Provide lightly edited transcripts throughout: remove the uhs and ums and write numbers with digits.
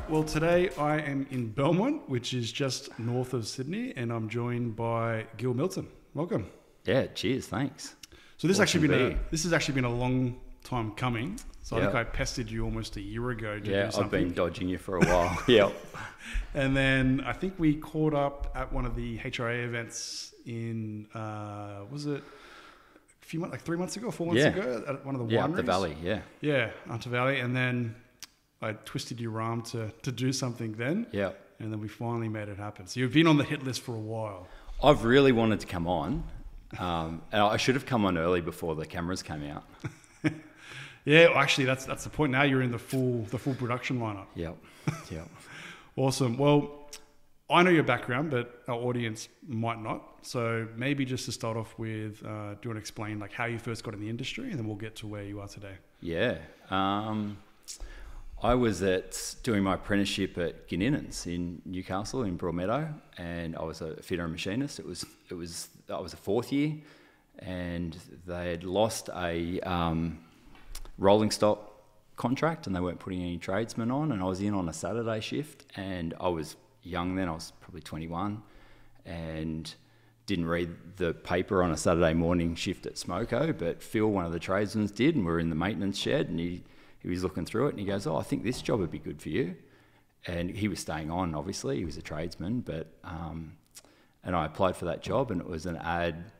Well, today I am in Belmont, which is just north of Sydney, and I'm joined by Gil Milton. Welcome. Yeah, cheers, thanks. So this Awesome has actually been a long time coming. So I Yeah. think I pestered you almost a year ago to do Yeah, something. I've been dodging you for a while. Yeah. And then I think we caught up at one of the HRA events in, was it a few months, like 3 months ago, 4 months Yeah. ago, at one of the Yeah, wineries? up the valley, yeah. Yeah, Hunter Valley. And then I twisted your arm to do something then. Yeah. And then we finally made it happen. So you've been on the hit list for a while. I've really wanted to come on. And I should have come on early before the cameras came out. Yeah, actually, that's the point. Now you're in the full production lineup. Yep. Yep. Awesome. Well, I know your background, but our audience might not. So maybe just to start off with, do you want to explain like how you first got in the industry, and then we'll get to where you are today. Yeah. I was doing my apprenticeship at Gininans in Newcastle in Broadmeadow, and I was a fitter and machinist. I was a fourth year, and they had lost a rolling stock contract, and they weren't putting any tradesmen on, and I was in on a Saturday shift, and I was young then. I was probably 21, and didn't read the paper on a Saturday morning shift at Smoko, but Phil, one of the tradesmen, did, and we were in the maintenance shed, and he was looking through it, and he goes, "Oh, I think this job would be good for you." And he was staying on, obviously. He was a tradesman, but and I applied for that job, and it was an ad.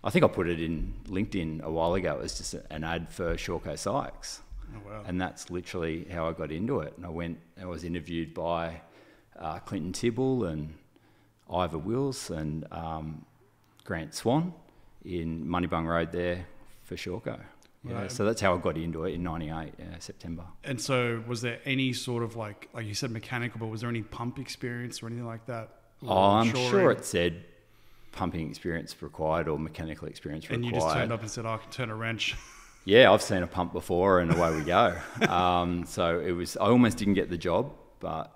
I think I put it in LinkedIn a while ago. It was just an ad for Shawco Sykes. Oh, wow. And that's literally how I got into it. And I was interviewed by Clinton Tibble and Ivor Wills and Grant Swan in Moneybung Road there for Shawco. Yeah, Right. so that's how I got into it in '98, September. And so was there any sort of like you said mechanical, but was there any pump experience or anything like that? Or I'm shoring? sure it said pumping experience required or mechanical experience required. And you just turned up and said, I can turn a wrench. Yeah, I've seen a pump before, and away we go. So it was. I almost didn't get the job, but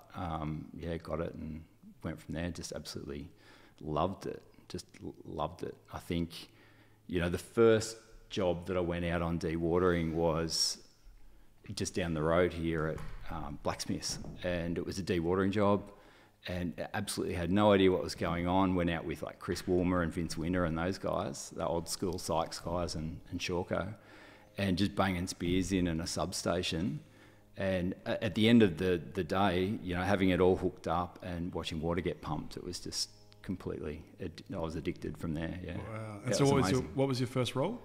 yeah, got it and went from there. Just absolutely loved it. Just loved it. I think, the first job that I went out on dewatering was just down the road here at Blacksmiths, and it was a dewatering job. And absolutely had no idea what was going on. Went out with like Chris Woolmer and Vince Winter and those guys, the old school Sykes guys and Shawco, and just banging spears in a substation. And at the end of the day, having it all hooked up and watching water get pumped, it was just completely, I was addicted from there, yeah. Wow. And Yeah, so it was what was your first role?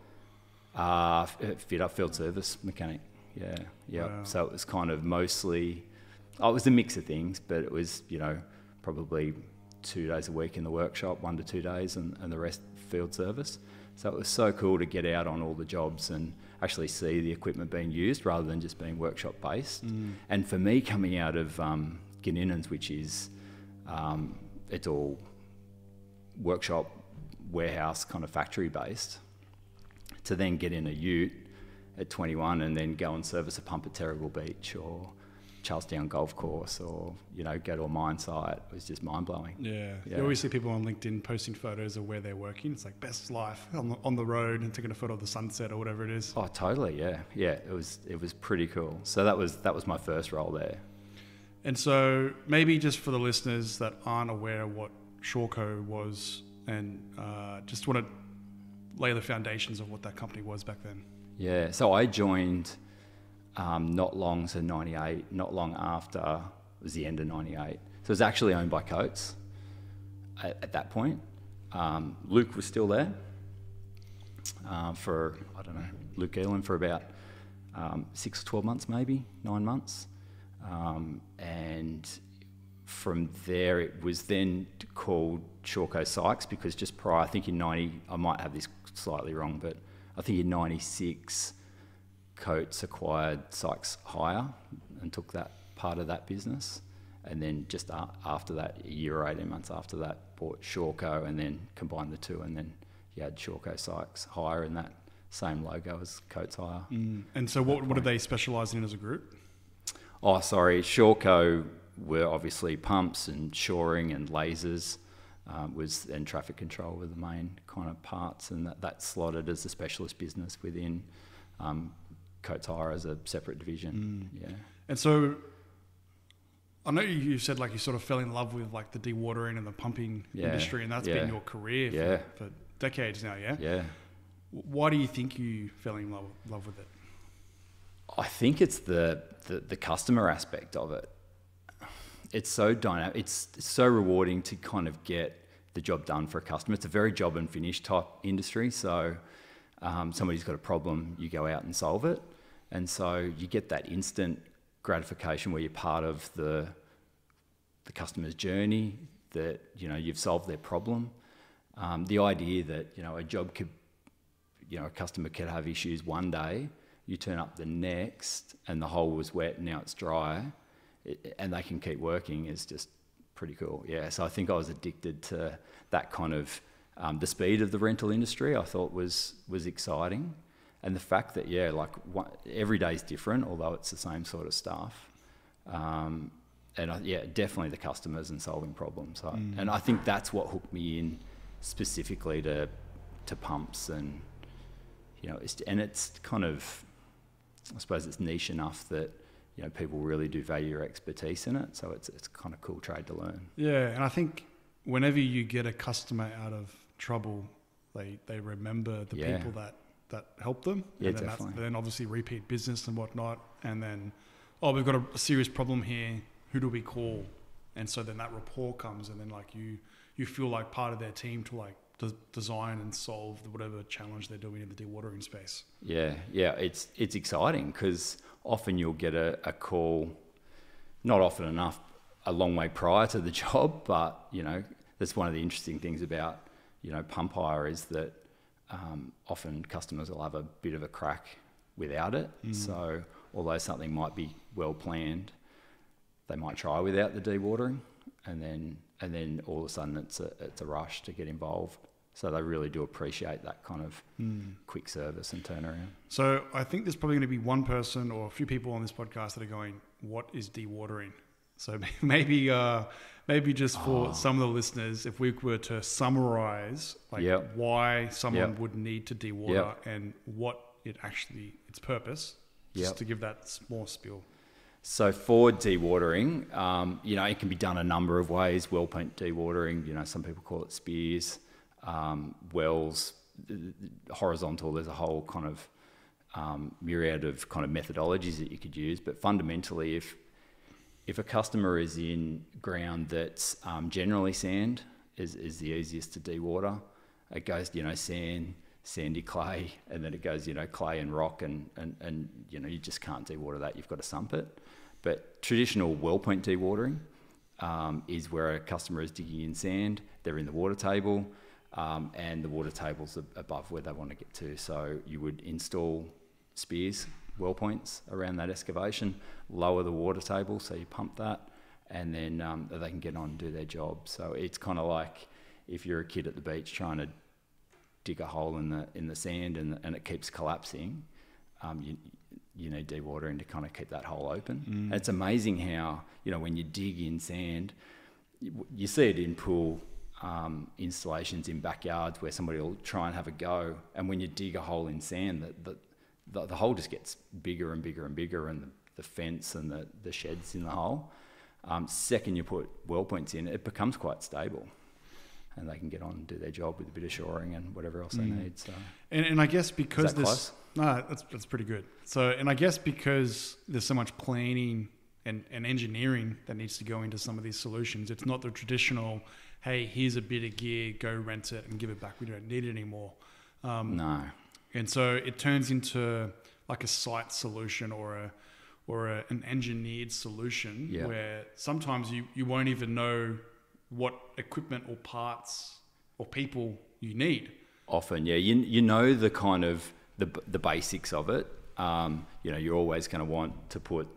Field service mechanic, yeah. Wow. So it was kind of mostly, it was a mix of things, but it was, probably 2 days a week in the workshop, 1 to 2 days, and the rest field service. So it was so cool to get out on all the jobs and actually see the equipment being used rather than just being workshop based. And for me, coming out of Gininans, which is, it's all workshop, warehouse, kind of factory based, to then get in a ute at 21 and then go and service a pump at Terrigal Beach or Charlestown Golf Course or, go to a mine site, it was just mind-blowing. Yeah. Yeah. You always see people on LinkedIn posting photos of where they're working. It's like best life on the road and taking a photo of the sunset or whatever it is. Oh, totally, yeah. Yeah, it was pretty cool. So that was my first role there. And so maybe just for the listeners that aren't aware what Shawco was and just want to lay the foundations of what that company was back then. Yeah, so I joined not long, so 98, not long after, it was the end of 98. So it was actually owned by Coates at that point. Luke was still there for, I don't know, Luke Elan for about 6 or 12 months, maybe 9 months. And from there, it was then called Shawco Sykes because just prior, I think in 90, I might have this slightly wrong, but I think in 96, Coates acquired Sykes Hire and took that part of that business. And then just after that, a year or 18 months after that, bought Shawco and then combined the two. And then you had Shawco Sykes Hire in that same logo as Coates Hire. And so what did they specialise in as a group? Oh, sorry. Shawco were obviously pumps and shoring and lasers, and traffic control were the main kind of parts, and that slotted as a specialist business within Coates Hire as a separate division. Yeah. And so I know you said like you sort of fell in love with like the dewatering and the pumping industry, and that's been your career for decades now, yeah? Yeah. Why do you think you fell in love with it? I think it's the customer aspect of it. It's so dynamic. It's so rewarding to kind of get the job done for a customer. It's a very job and finish type industry. So somebody's got a problem, you go out and solve it. And so you get that instant gratification where you're part of the customer's journey, that, you know, you've solved their problem. The idea that, you know, a job could, you know, a customer could have issues one day, you turn up the next and the hole was wet and now it's dry, and they can keep working is just pretty cool. Yeah, so I think I was addicted to that kind of, the speed of the rental industry I thought was exciting. And the fact that, every day's different, although it's the same sort of stuff. And definitely the customers and solving problems. And I think that's what hooked me in specifically to pumps, and, you know, it's kind of, I suppose it's niche enough that, you know, people really do value your expertise in it. So it's kind of cool trade to learn. Yeah, and I think whenever you get a customer out of trouble, they remember the people that helped them. Yeah, and then definitely. Then obviously repeat business and whatnot. And then, we've got a serious problem here. Who do we call? And so then that rapport comes, and then like you feel like part of their team to like design and solve whatever challenge they're doing in the dewatering space. Yeah, it's exciting because often you'll get a call, not often enough, a long way prior to the job, but, you know, that's one of the interesting things about, you know, pump hire is that often customers will have a bit of a crack without it. So although something might be well planned, they might try without the dewatering, and then all of a sudden it's a rush to get involved. So they really do appreciate that kind of quick service and turnaround. So I think there's probably going to be one person or a few people on this podcast that are going, "What is dewatering?" So maybe just for some of the listeners, if we were to summarize why someone would need to dewater and what its purpose, just to give that small spiel. So for dewatering, you know, it can be done a number of ways. Well paint dewatering, you know, some people call it spears, wells, horizontal. There's a whole kind of myriad of kind of methodologies that you could use. But fundamentally, if a customer is in ground that's generally sand, is the easiest to dewater. It goes, you know, sand, sandy clay, and then it goes, you know, clay and rock, and you know, you just can't dewater that. You've got to sump it. But traditional well point dewatering is where a customer is digging in sand. They're in the water table, and the water table's above where they want to get to. So you would install spears, well points around that excavation, lower the water table, so you pump that, and then they can get on and do their job. So it's kind of like if you're a kid at the beach trying to dig a hole in the sand and it keeps collapsing, you need dewatering to kind of keep that hole open. And it's amazing how, you know, when you dig in sand, you see it in pool installations in backyards where somebody will try and have a go, and when you dig a hole in sand, the hole just gets bigger and bigger and bigger, and the fence and the sheds in the hole. Second you put well points in, it becomes quite stable, and they can get on and do their job with a bit of shoring and whatever else they need. So, and I guess because is that close? That's pretty good. So, and I guess because there's so much planning and engineering that needs to go into some of these solutions, it's not the traditional, hey, here's a bit of gear, go rent it and give it back. We don't need it anymore. No. And so it turns into like a site solution or an engineered solution where sometimes you won't even know what equipment or parts or people you need. Often, yeah. You know the kind of the basics of it. You know, you're always going to want to put,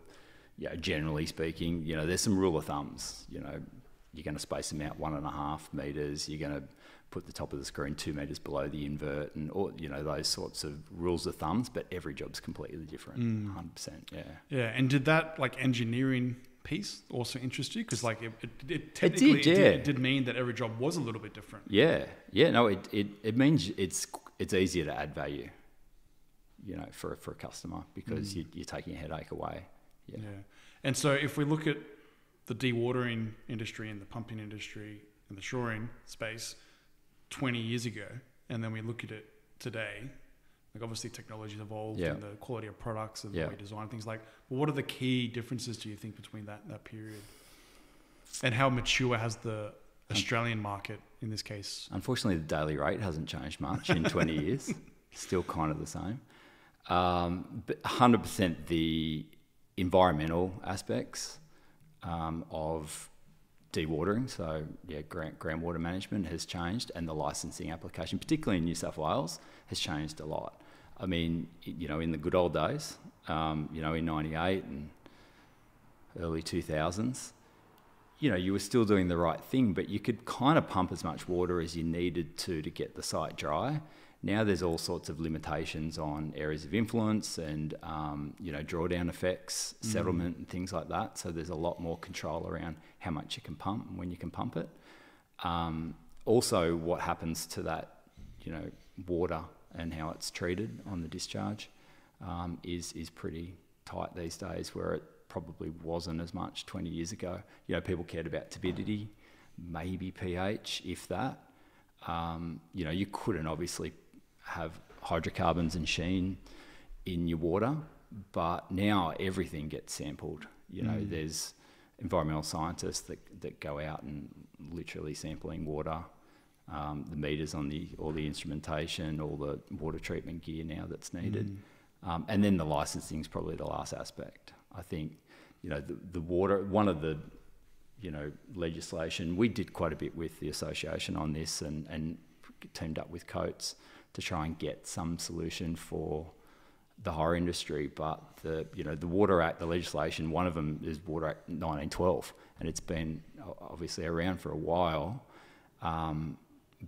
generally speaking, you know, there's some rule of thumbs. You know, you're going to space them out 1.5 meters. You're going to put the top of the screen 2 meters below the invert, and or, you know, those sorts of rules of thumbs. But every job's completely different. 100%. Yeah. Yeah. And did that like engineering piece also interest you? Because like it technically it did mean that every job was a little bit different. Yeah. No, it means it's easier to add value, you know, for a customer, because you're taking a headache away. Yeah. And so if we look at the dewatering industry and the pumping industry and the shoring space 20 years ago, and then we look at it today, like obviously technology's evolved and the quality of products and the way we design things, like, well, what are the key differences, do you think, between that period? And how mature has the Australian market in this case? Unfortunately, the daily rate hasn't changed much in 20 years. Still kind of the same. But 100% the environmental aspects of dewatering, so groundwater management has changed, and the licensing application, particularly in New South Wales, has changed a lot. I mean, in the good old days, in 98 and early 2000s, you were still doing the right thing, but you could kind of pump as much water as you needed to get the site dry. Now there's all sorts of limitations on areas of influence and, drawdown effects, settlement and things like that. So there's a lot more control around how much you can pump and when you can pump it. Also, what happens to that, water and how it's treated on the discharge is pretty tight these days, where it probably wasn't as much 20 years ago. People cared about turbidity, maybe pH, if that. You couldn't obviously have hydrocarbons and sheen in your water, but now everything gets sampled. There's environmental scientists that go out and literally sampling water, the meters on all the instrumentation, all the water treatment gear now that's needed. And then the licensing is probably the last aspect. I think, the water, one of the, legislation, we did quite a bit with the association on this and teamed up with Coates to try and get some solution for the hire industry. But the Water Act, the legislation, one of them is Water Act 1912, and it's been obviously around for a while.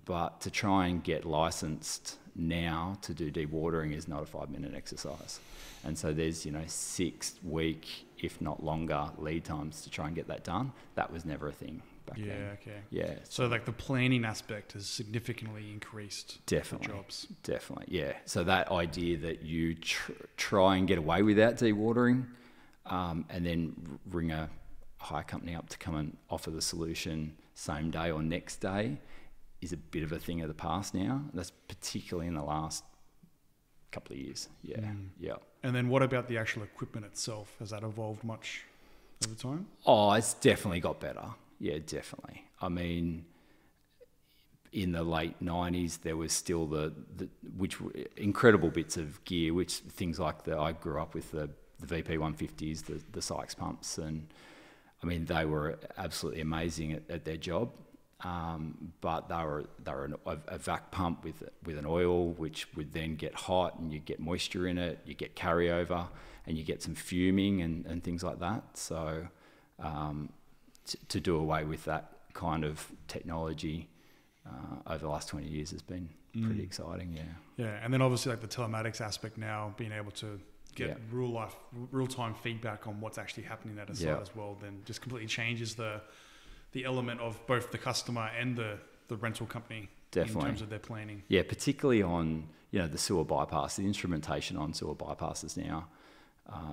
But to try and get licensed now to do dewatering is not a 5-minute exercise. And so there's, 6-week, if not longer, lead times to try and get that done. That was never a thing back then. Okay. Yeah. So like the planning aspect has significantly increased. Definitely. For jobs. Definitely, yeah. So that idea that you try and get away without dewatering, and then ring a hire company up to come and offer the solution same day or next day, is a bit of a thing of the past now. That's particularly in the last couple of years. Yeah. And then what about the actual equipment itself? Has that evolved much over time? Oh, it's definitely got better. Yeah, definitely. I mean, in the late 90s, there was still which incredible bits of gear, which things like I grew up with the VP 150s, the Sykes pumps, and I mean, they were absolutely amazing at their job. But they were a vac pump with an oil, which would then get hot and you get moisture in it, you get carryover, and you get some fuming and things like that. So to do away with that kind of technology over the last 20 years has been pretty exciting. Yeah, and then obviously like the telematics aspect now, being able to get real-time feedback on what's actually happening at a site as well, then just completely changes the element of both the customer and the rental company. Definitely. In terms of their planning. Yeah, particularly on the sewer bypass. The instrumentation on sewer bypasses now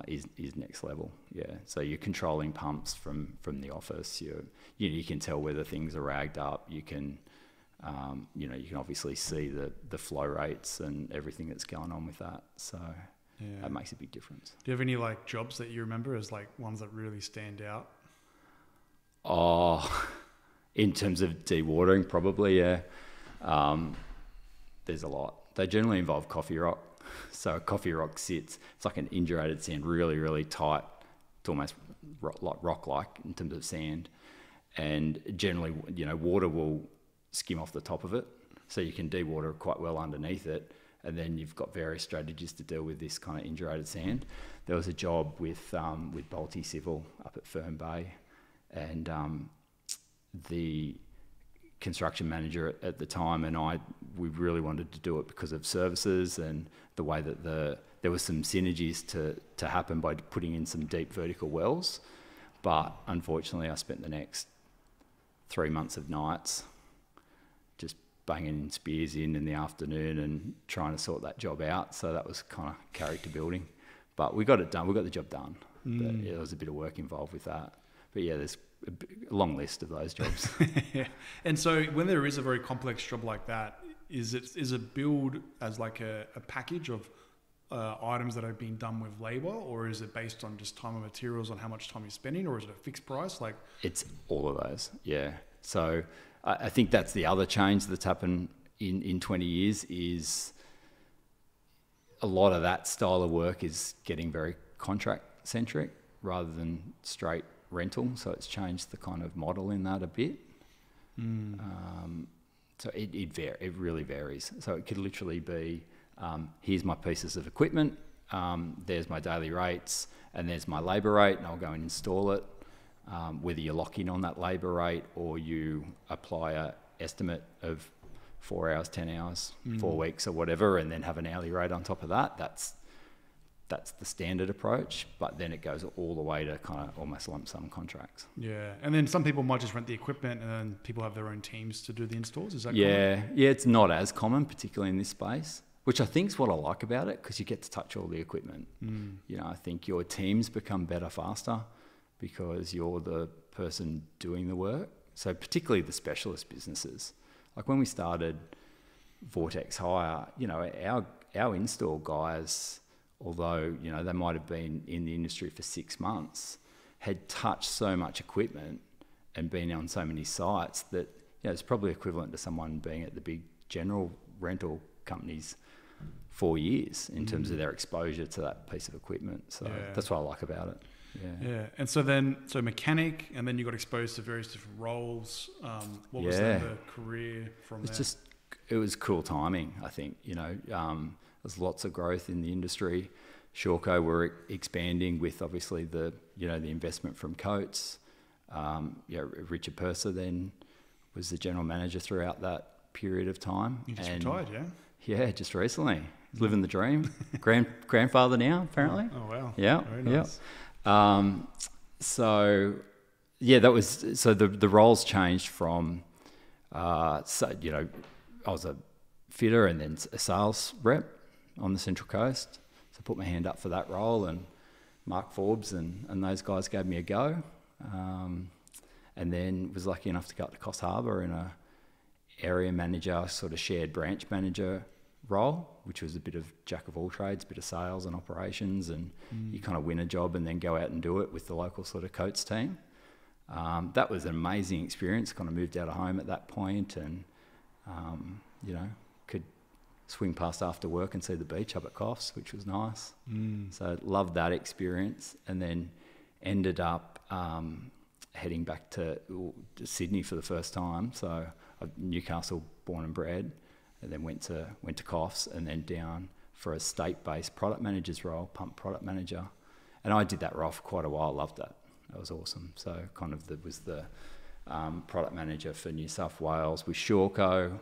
is next level. Yeah, so you're controlling pumps from the office. You can tell whether things are ragged up. You can you can obviously see the flow rates and everything that's going on with that. So that makes a big difference. Do you have any like jobs that you remember as like ones that really stand out? Oh, in terms of dewatering, probably, yeah. There's a lot. They generally involve coffee rock. So coffee rock it's like an indurated sand, really, really tight. It's almost rock-like in terms of sand. And generally, water will skim off the top of it. So you can dewater quite well underneath it. And then you've got various strategies to deal with this kind of indurated sand. There was a job with Balti Civil up at Fern Bay. And the construction manager at the time and we really wanted to do it because of services and the way that there was some synergies to happen by putting in some deep vertical wells. But unfortunately, I spent the next 3 months of nights just banging spears in the afternoon and trying to sort that job out. So that was kind of character building. But we got it done. We got the job done. But there was a bit of work involved with that. But yeah, there's a long list of those jobs. Yeah. And so when there is a very complex job like that, is it billed as like a package of items that are being done with labor, or is it based on just time and materials on how much time you're spending, or is it a fixed price? Like, it's all of those. Yeah. So I think that's the other change that's happened in 20 years is a lot of that style of work is getting very contract centric rather than straight rental. So it's changed the kind of model in that a bit. So it really varies. So it could literally be, here's my pieces of equipment, there's my daily rates, and there's my labour rate, and I'll go and install it. Whether you lock in on that labour rate or you apply a estimate of 4 hours, 10 hours, 4 weeks or whatever, and then have an hourly rate on top of that, that's the standard approach. But then it goes all the way to kind of almost lump sum contracts. Yeah. And then some people might just rent the equipment and then people have their own teams to do the installs. Is that common? Yeah, it's not as common, particularly in this space, which I think is what I like about it, because you get to touch all the equipment. You know, I think your teams become better faster because you're the person doing the work. So particularly the specialist businesses. Like when we started Vortex Hire, you know, our install guys, although, you know, they might have been in the industry for 6 months, had touched so much equipment and been on so many sites that, you know, it's probably equivalent to someone being at the big general rental companies 4 years in terms of their exposure to that piece of equipment. So that's what I like about it. Yeah. And so mechanic, and then you got exposed to various different roles. What was the career from there? It was cool timing, I think. You know, there's lots of growth in the industry. Shawco were expanding with obviously the investment from Coates. Richard Purser then was the general manager throughout that period of time. You just retired, yeah? Yeah, just recently. Living the dream. Grandfather now, apparently. Oh wow. Yeah. Very nice. The roles changed from, I was a fitter and then a sales rep on the Central Coast. So I put my hand up for that role, and Mark Forbes and those guys gave me a go. And then was lucky enough to go up to Coffs Harbour in a area manager, sort of shared branch manager role, which was a bit of jack of all trades, a bit of sales and operations, and you kind of win a job and then go out and do it with the local sort of Coates team. That was an amazing experience. Kind of moved out of home at that point, and could swing past after work and see the beach up at Coffs, which was nice. So loved that experience, and then ended up heading back to Sydney for the first time. So Newcastle born and bred, and then went to Coffs, and then down for a state-based product manager's role, pump product manager. And I did that role for quite a while. Loved that. That was awesome. So kind of was the product manager for New South Wales with Shawco,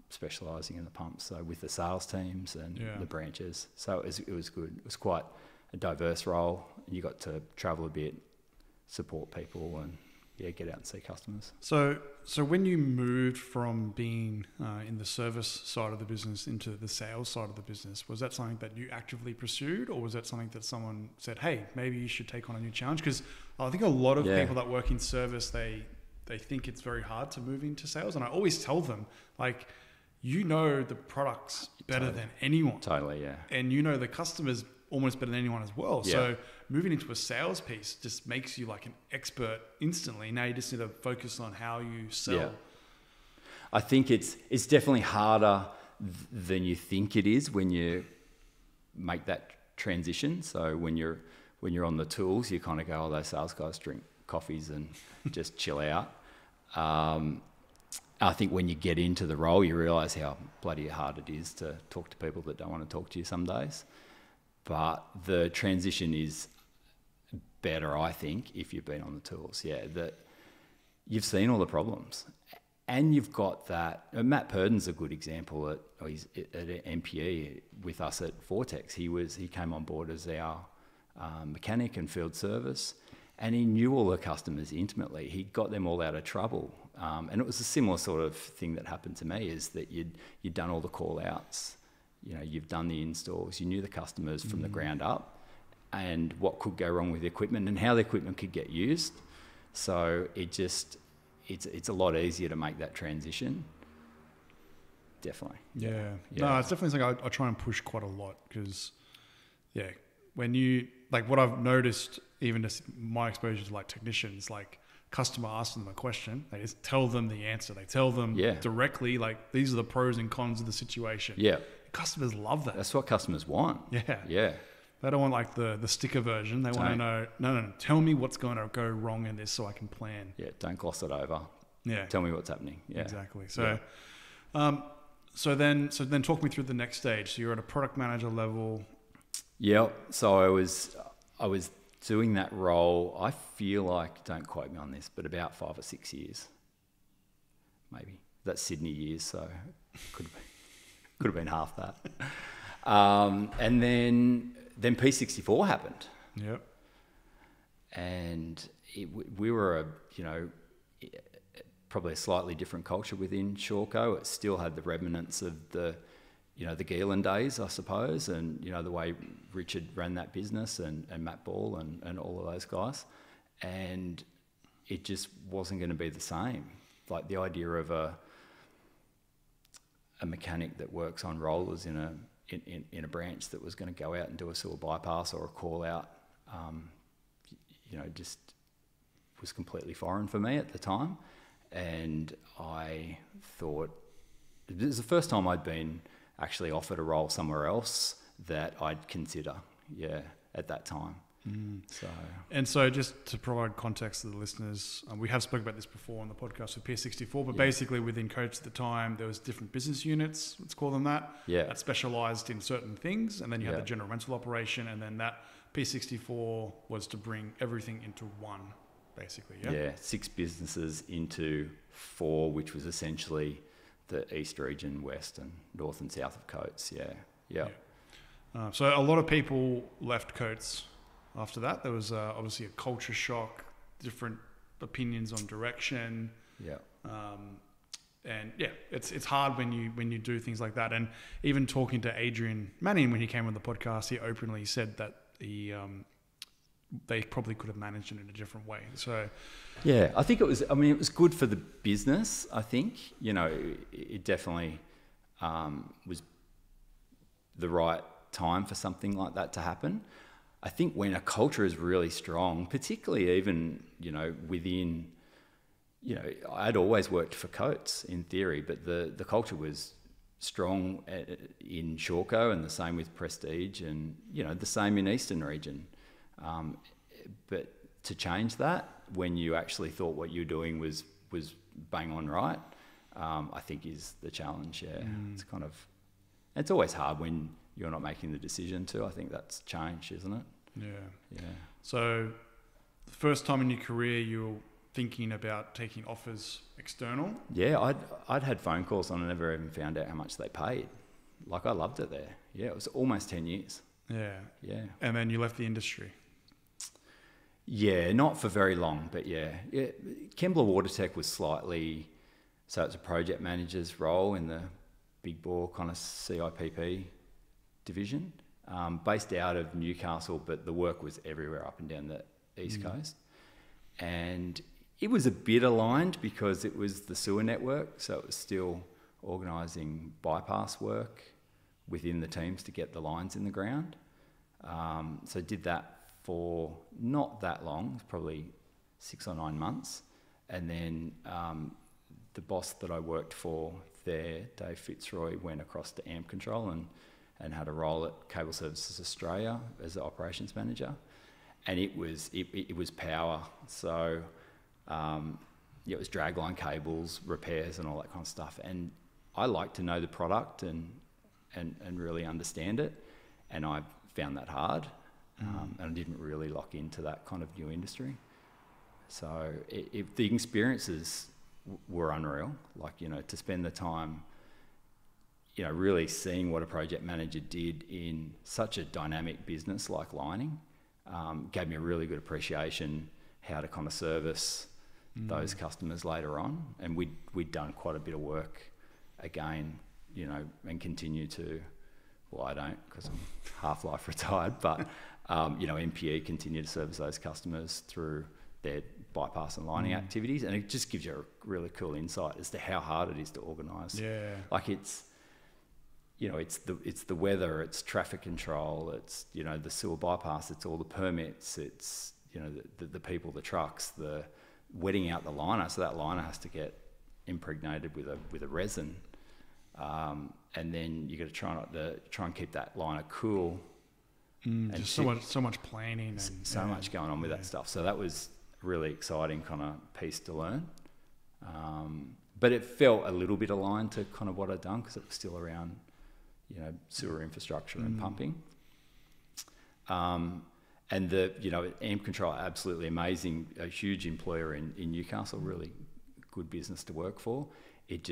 specialising in the pumps, so with the sales teams and the branches. So it was good. It was quite a diverse role. You got to travel a bit, support people, and get out and see customers. So when you moved from being in the service side of the business into the sales side of the business, was that something that you actively pursued, or was that something that someone said, hey, maybe you should take on a new challenge? Because I think a lot of people that work in service, they think it's very hard to move into sales. And I always tell them, like, you know the products better than anyone. Totally, yeah. And you know the customers almost better than anyone as well. Yeah. So moving into a sales piece just makes you like an expert instantly. Now you just need to focus on how you sell. Yeah. I think it's definitely harder than you think it is when you make that transition. So when you're on the tools, you kind of go, those sales guys drink coffees and just chill out. I think when you get into the role, you realise how bloody hard it is to talk to people that don't want to talk to you some days. But the transition is better, I think, if you've been on the tools. Yeah, that you've seen all the problems, and you've got that. Matt Purden's a good example. He's at NPE with us at Vortex. He came on board as our mechanic and field service, and he knew all the customers intimately. He got them all out of trouble, and it was a similar sort of thing that happened to me. Is that you'd done all the call outs. You've done the installs, you knew the customers from the ground up and what could go wrong with the equipment and how the equipment could get used. So it's a lot easier to make that transition. Definitely. Yeah. No, it's definitely something I try and push quite a lot because, yeah, when you, like what I've noticed, even just my exposure to like technicians, like customer asks them a question, they just tell them the answer. They tell them directly, like, these are the pros and cons of the situation. Yeah. Customers love that. That's what customers want. Yeah. Yeah. They don't want like the sticker version. They want to know, no, tell me what's going to go wrong in this so I can plan. Yeah. Don't gloss it over. Yeah. Tell me what's happening. Yeah. Exactly. So, so then talk me through the next stage. So you're at a product manager level. Yep. So I was doing that role. I feel like, don't quote me on this, but about 5 or 6 years, maybe. That's Sydney years, so could have been half that. And then P64 happened. Yep. And we were probably a slightly different culture within Shawco. It still had the remnants of the Geelan days, I suppose, and, the way Richard ran that business and Matt Ball and all of those guys. And it just wasn't going to be the same. Like the idea of a mechanic that works on rollers in a branch that was going to go out and do a sewer bypass or a call out, just was completely foreign for me at the time. And I thought, it was the first time I'd been actually offered a role somewhere else that I'd consider, at that time. So just to provide context to the listeners, we have spoken about this before on the podcast with P64, but basically within Coates at the time, there was different business units, let's call them that specialised in certain things, and then you had the general rental operation, and then that P64 was to bring everything into one, basically, 6 businesses into 4, which was essentially the East region, West and North and South of Coates, so a lot of people left Coates after that. There was obviously a culture shock, different opinions on direction. And it's hard when you do things like that. And even talking to Adrian Manning when he came on the podcast, he openly said that they probably could have managed it in a different way. So I think it was good for the business. I think, it definitely was the right time for something like that to happen. I think when a culture is really strong, particularly even, within, I'd always worked for Coates in theory, but the culture was strong in Shawco and the same with Prestige and, the same in Eastern region. But to change that when you actually thought what you were doing was bang on right, I think is the challenge. It's always hard when you're not making the decision to. I think that's change, isn't it? Yeah. So the first time in your career you were thinking about taking offers external? Yeah, I'd had phone calls and I never even found out how much they paid. Like, I loved it there. Yeah, it was almost 10 years. Yeah. And then you left the industry? Yeah, not for very long, but Kembla Watertech was slightly, so it's a project manager's role in the big bore kind of CIPP division, based out of Newcastle, but the work was everywhere up and down the East Coast. And it was a bit aligned because it was the sewer network, so it was still organising bypass work within the teams to get the lines in the ground. So did that for not that long, probably 6 or 9 months. And then the boss that I worked for there, Dave Fitzroy, went across to AMP Control and had a role at Cable Services Australia as the operations manager. And it was power. So it was dragline cables, repairs and all that kind of stuff. And I like to know the product and really understand it. And I found that hard. And I didn't really lock into that kind of new industry. So the experiences were unreal. Like, to spend the time, really seeing what a project manager did in such a dynamic business like lining, gave me a really good appreciation how to kind of service those customers later on. And we'd done quite a bit of work again, and continue to, well, I don't because I'm half-life retired, but, NPE continue to service those customers through their bypass and lining activities, and it just gives you a really cool insight as to how hard it is to organise. Yeah. Like it's the weather, it's traffic control, it's the sewer bypass, it's all the permits, it's the people, the trucks, the wetting out the liner, so that liner has to get impregnated with a resin, and then you got to try and keep that liner cool. And just so much planning and so much going on with that stuff. So that was a really exciting kind of piece to learn. But it felt a little bit aligned to kind of what I'd done, because it was still around, sewer infrastructure and pumping. And AMP Control, absolutely amazing, a huge employer in Newcastle, really good business to work for. It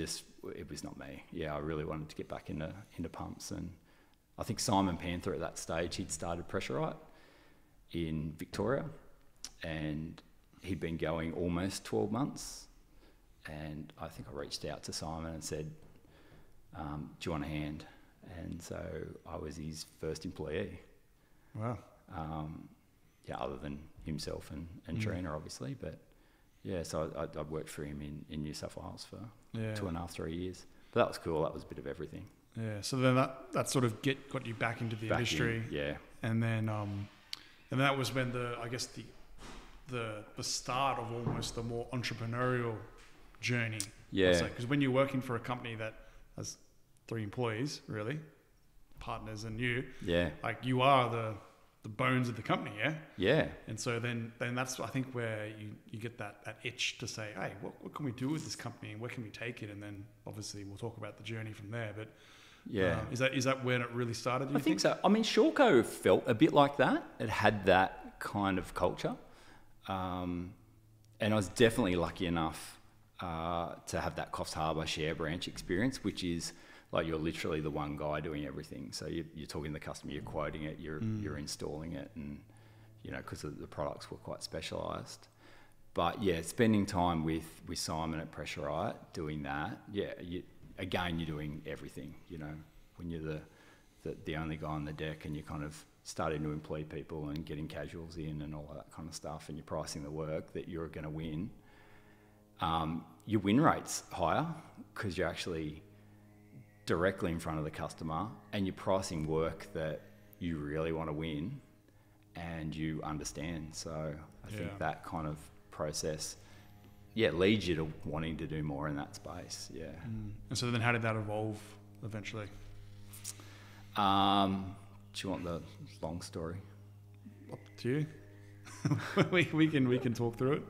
was not me. Yeah, I really wanted to get back into pumps, and I think Simon Panther at that stage, he'd started Pressurite in Victoria, and he'd been going almost 12 months. And I think I reached out to Simon and said, do you want a hand? And so I was his first employee. Wow. Other than himself and Trina, obviously. But yeah, so I worked for him in New South Wales for 2.5, 3 years. But that was cool. That was a bit of everything. Yeah, so then that sort of got you back into the industry. And then that was when the start of almost the more entrepreneurial journey. Yeah. Because when you're working for a company that has 3 employees, really, partners and you, like you are the bones of the company, Yeah. And so then that's, I think, where you get that itch to say, hey, what can we do with this company and where can we take it? And then obviously we'll talk about the journey from there. But is that when it really started? I think so. I mean, Shawco felt a bit like that. It had that kind of culture, and I was definitely lucky enough to have that Coffs Harbour share branch experience, which is like you're literally the one guy doing everything. So you're talking to the customer, you're quoting it, you're installing it, and because the products were quite specialised. But yeah, spending time with Simon at Pressurite doing that, again, you're doing everything, when you're the only guy on the deck and you're kind of starting to employ people and getting casuals in and all that kind of stuff, and you're pricing the work that you're going to win. Your win rate's higher because you're actually directly in front of the customer and you're pricing work that you really want to win and you understand. So I think that kind of process leads you to wanting to do more in that space. And so then how did that evolve eventually? Do you want the long story? Up to you. we can talk through it.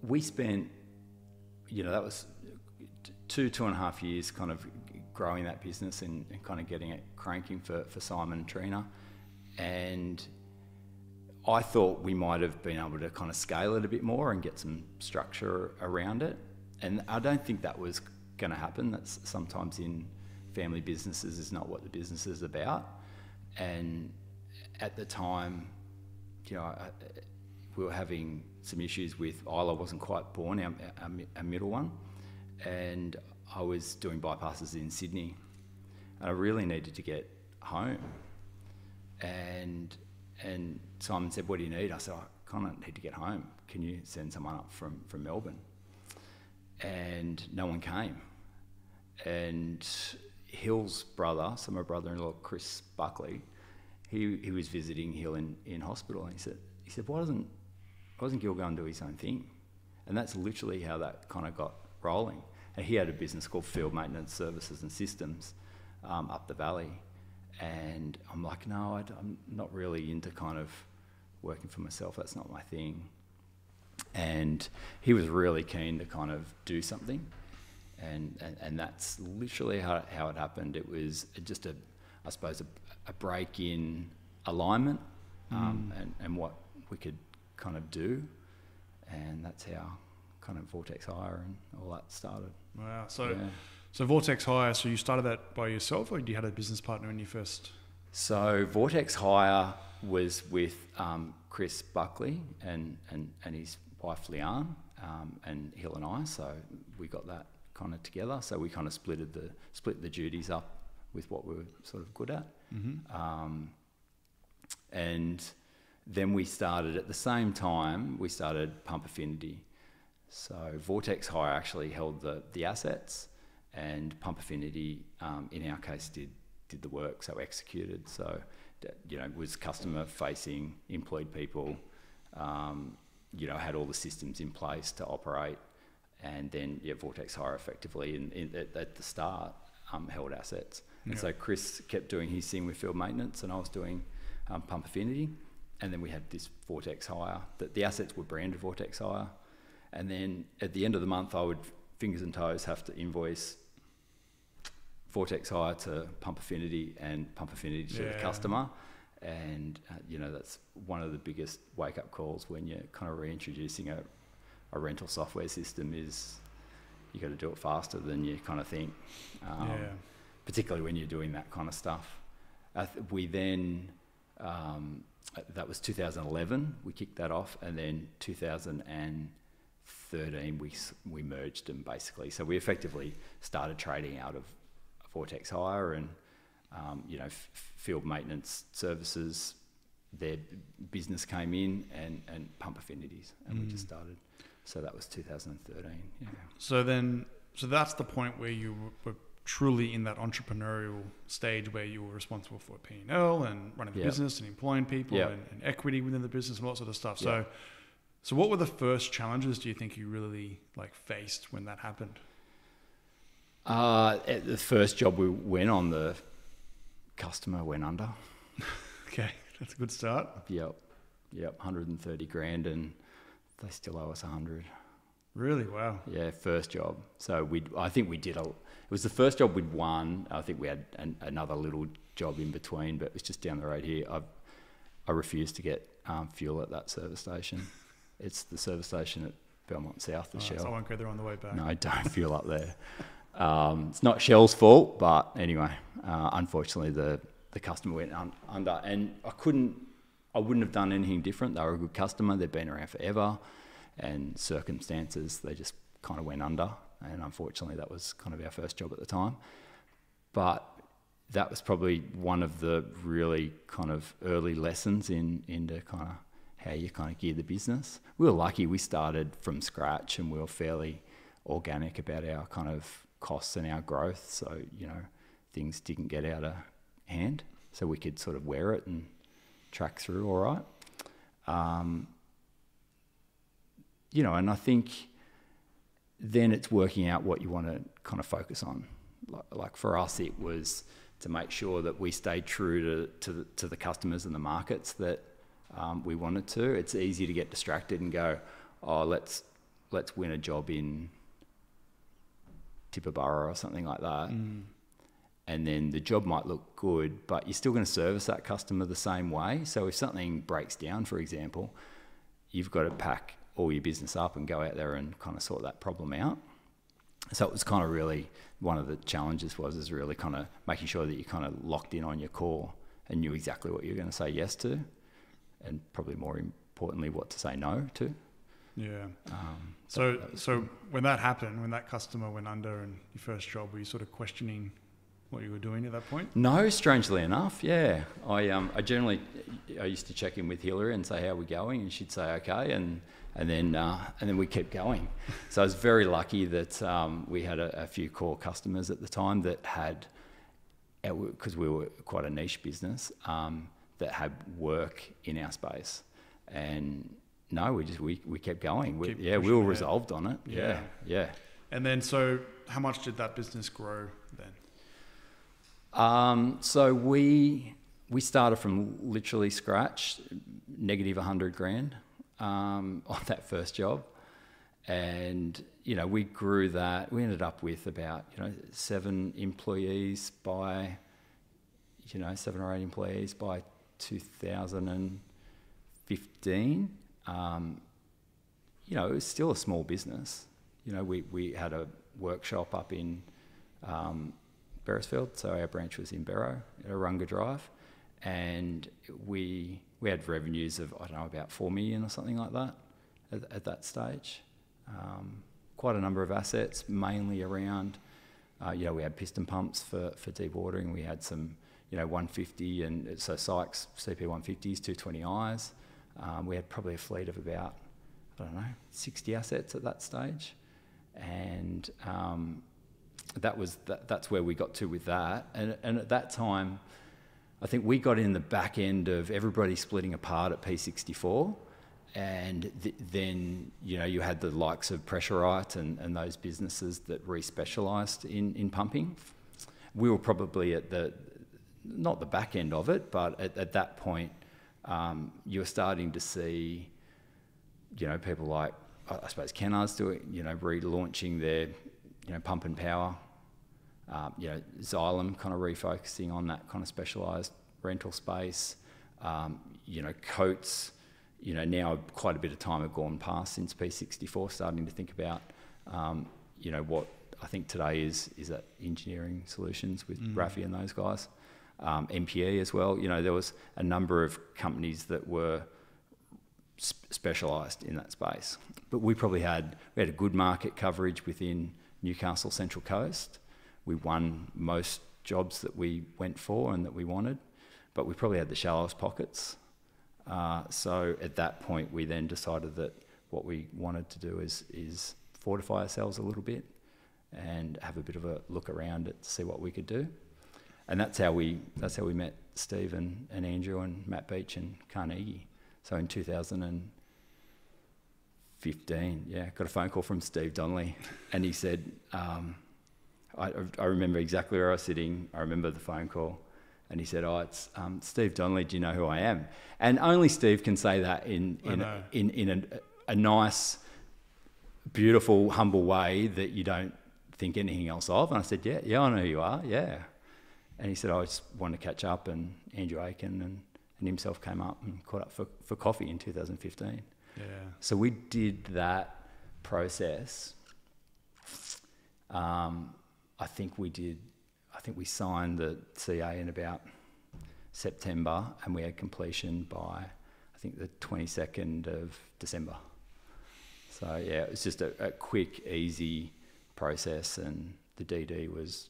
We spent, that was 2.5 years kind of growing that business and kind of getting it cranking for Simon and Trina. And I thought we might have been able to kind of scale it a bit more and get some structure around it. And I don't think that was going to happen. That's sometimes in family businesses is not what the business is about. And at the time, we were having some issues with Isla wasn't quite born, our middle one. And I was doing bypasses in Sydney. And I really needed to get home. And Simon said, what do you need? I said, I kind of need to get home. Can you send someone up from Melbourne? And no one came. And Hill's brother, so my brother-in-law, Chris Buckley, he was visiting Hill in hospital, and he said, why doesn't Gil go and do his own thing? And that's literally how that kind of got rolling. And he had a business called Field Maintenance Services and Systems up the valley. And I'm like, no, I'm not really into kind of working for myself. That's not my thing. And he was really keen to kind of do something. And that's literally how it happened. It was just a break in alignment and what we could kind of do. And that's how kind of Vortex Hire and all that started. Wow. So Vortex Hire, so you started that by yourself, or did you have a business partner when you first? So Vortex Hire was with Chris Buckley and his wife Leanne and Hill and I. So we got that kind of together. So we kind of split the duties up with what we were sort of good at. And then we started, at the same time, we started Pump Affinity. So Vortex Hire actually held the assets, and Pump Affinity, in our case, did the work, so executed. So, was customer facing, employed people, had all the systems in place to operate. And then, Vortex Hire effectively at the start held assets. And so Chris kept doing his thing with field maintenance, and I was doing Pump Affinity. And then we had this Vortex Hire, that the assets were branded Vortex Hire. And then at the end of the month, I would, fingers and toes, have to invoice Vortex Hire to Pump Affinity and Pump Affinity to the customer. And, that's one of the biggest wake-up calls when you're kind of reintroducing a rental software system, is you got to do it faster than you kind of think, particularly when you're doing that kind of stuff. We then... that was 2011, we kicked that off, and then 2013 we merged them basically. So we effectively started trading out of Vortex Hire and field maintenance services. Their business came in and Pump Affinities, and we just started. So that was 2013. Yeah. So that's the point where you were truly in that entrepreneurial stage where you were responsible for P&L and running the business and employing people and equity within the business and all that sort of stuff. So what were the first challenges do you think you really faced when that happened? At the first job we went on, the customer went under. Okay, that's a good start. Yep, 130 grand, and they still owe us 100. Really? Wow. Yeah, first job. So I think we did it was the first job we'd won. I think we had another little job in between, but it's just down the road here. I refused to get fuel at that service station. It's the service station at Belmont South, the Shell. So I won't go there on the way back. No, don't fuel up there. It's not Shell's fault, but anyway, unfortunately the customer went under, and I wouldn't have done anything different. They were a good customer. They've been around forever, and circumstances, they just kind of went under. And unfortunately, that was kind of our first job at the time. But that was probably one of the really kind of early lessons into kind of how you kind of gear the business. We were lucky. We started from scratch, and we were fairly organic about our kind of costs and our growth. So, things didn't get out of hand. So we could sort of wear it and track through all right. And I think then it's working out what you want to kind of focus on. Like for us, it was to make sure that we stayed true to the customers and the markets that we wanted to. It's easy to get distracted and go, let's win a job in Tibooburra or something like that. And then the job might look good, but you're still going to service that customer the same way. So if something breaks down, for example, you've got to pack all your business up and go out there and kind of sort that problem out. So it was kind of really one of the challenges is really kind of making sure that you kind of locked in on your core and knew exactly what you're going to say yes to, and probably more importantly, what to say no to. Yeah. So when that happened, when that customer went under and your first job, were you sort of questioning what you were doing at that point? No, strangely enough, yeah. I used to check in with Hillary and say, how are we going? And she'd say, okay. And then we kept going. So I was very lucky that we had a few core customers at the time that had, because we were quite a niche business, that had work in our space. And no, we kept going. We were resolved on it. Yeah. And then, so how much did that business grow then? So we started from literally scratch, negative 100 grand on that first job, and we grew that. We ended up with about 7 employees by 7 or 8 employees by 2015. It was still a small business. We had a workshop up in Beresfield, so our branch was in Barrow at Arunga Drive, and we had revenues of about 4 million or something like that at that stage. Quite a number of assets, mainly around we had piston pumps for deep watering. We had some 150, and so Sykes CP 150s, 220Is. We had probably a fleet of about, 60 assets at that stage, and that's where we got to with that. And at that time, I think we got in the back end of everybody splitting apart at P64, and then you had the likes of Pressurite and those businesses that re-specialised in pumping. We were probably at not the back end of it, but at that point, you were starting to see, people like, I suppose Kennards relaunching their, pump and power. Xylem kind of refocusing on that kind of specialised rental space. Coates, now quite a bit of time had gone past since P64, starting to think about, what I think today is that engineering solutions with Rafi and those guys. NPE as well. There was a number of companies that were specialised in that space. But we had a good market coverage within Newcastle Central Coast. We won most jobs that we went for and that we wanted, but we probably had the shallowest pockets. So at that point, we then decided that what we wanted to do is fortify ourselves a little bit and have a bit of a look around it to see what we could do. And that's how we met Steve and Andrew and Matt Beach and Carnegie. So in 2015, got a phone call from Steve Donnelly, and he said, I remember exactly where I was sitting. I remember the phone call, and he said, it's Steve Donnelly. Do you know who I am? And only Steve can say that in a nice, beautiful, humble way that you don't think anything else of. And I said, yeah, I know who you are, yeah. And he said, I just wanted to catch up, and Andrew Aiken and himself came up and caught up for coffee in 2015. Yeah. So we did that process. I think we signed the CA in about September, and we had completion by, I think, the 22nd of December. So it was just a quick, easy process, and the DD was,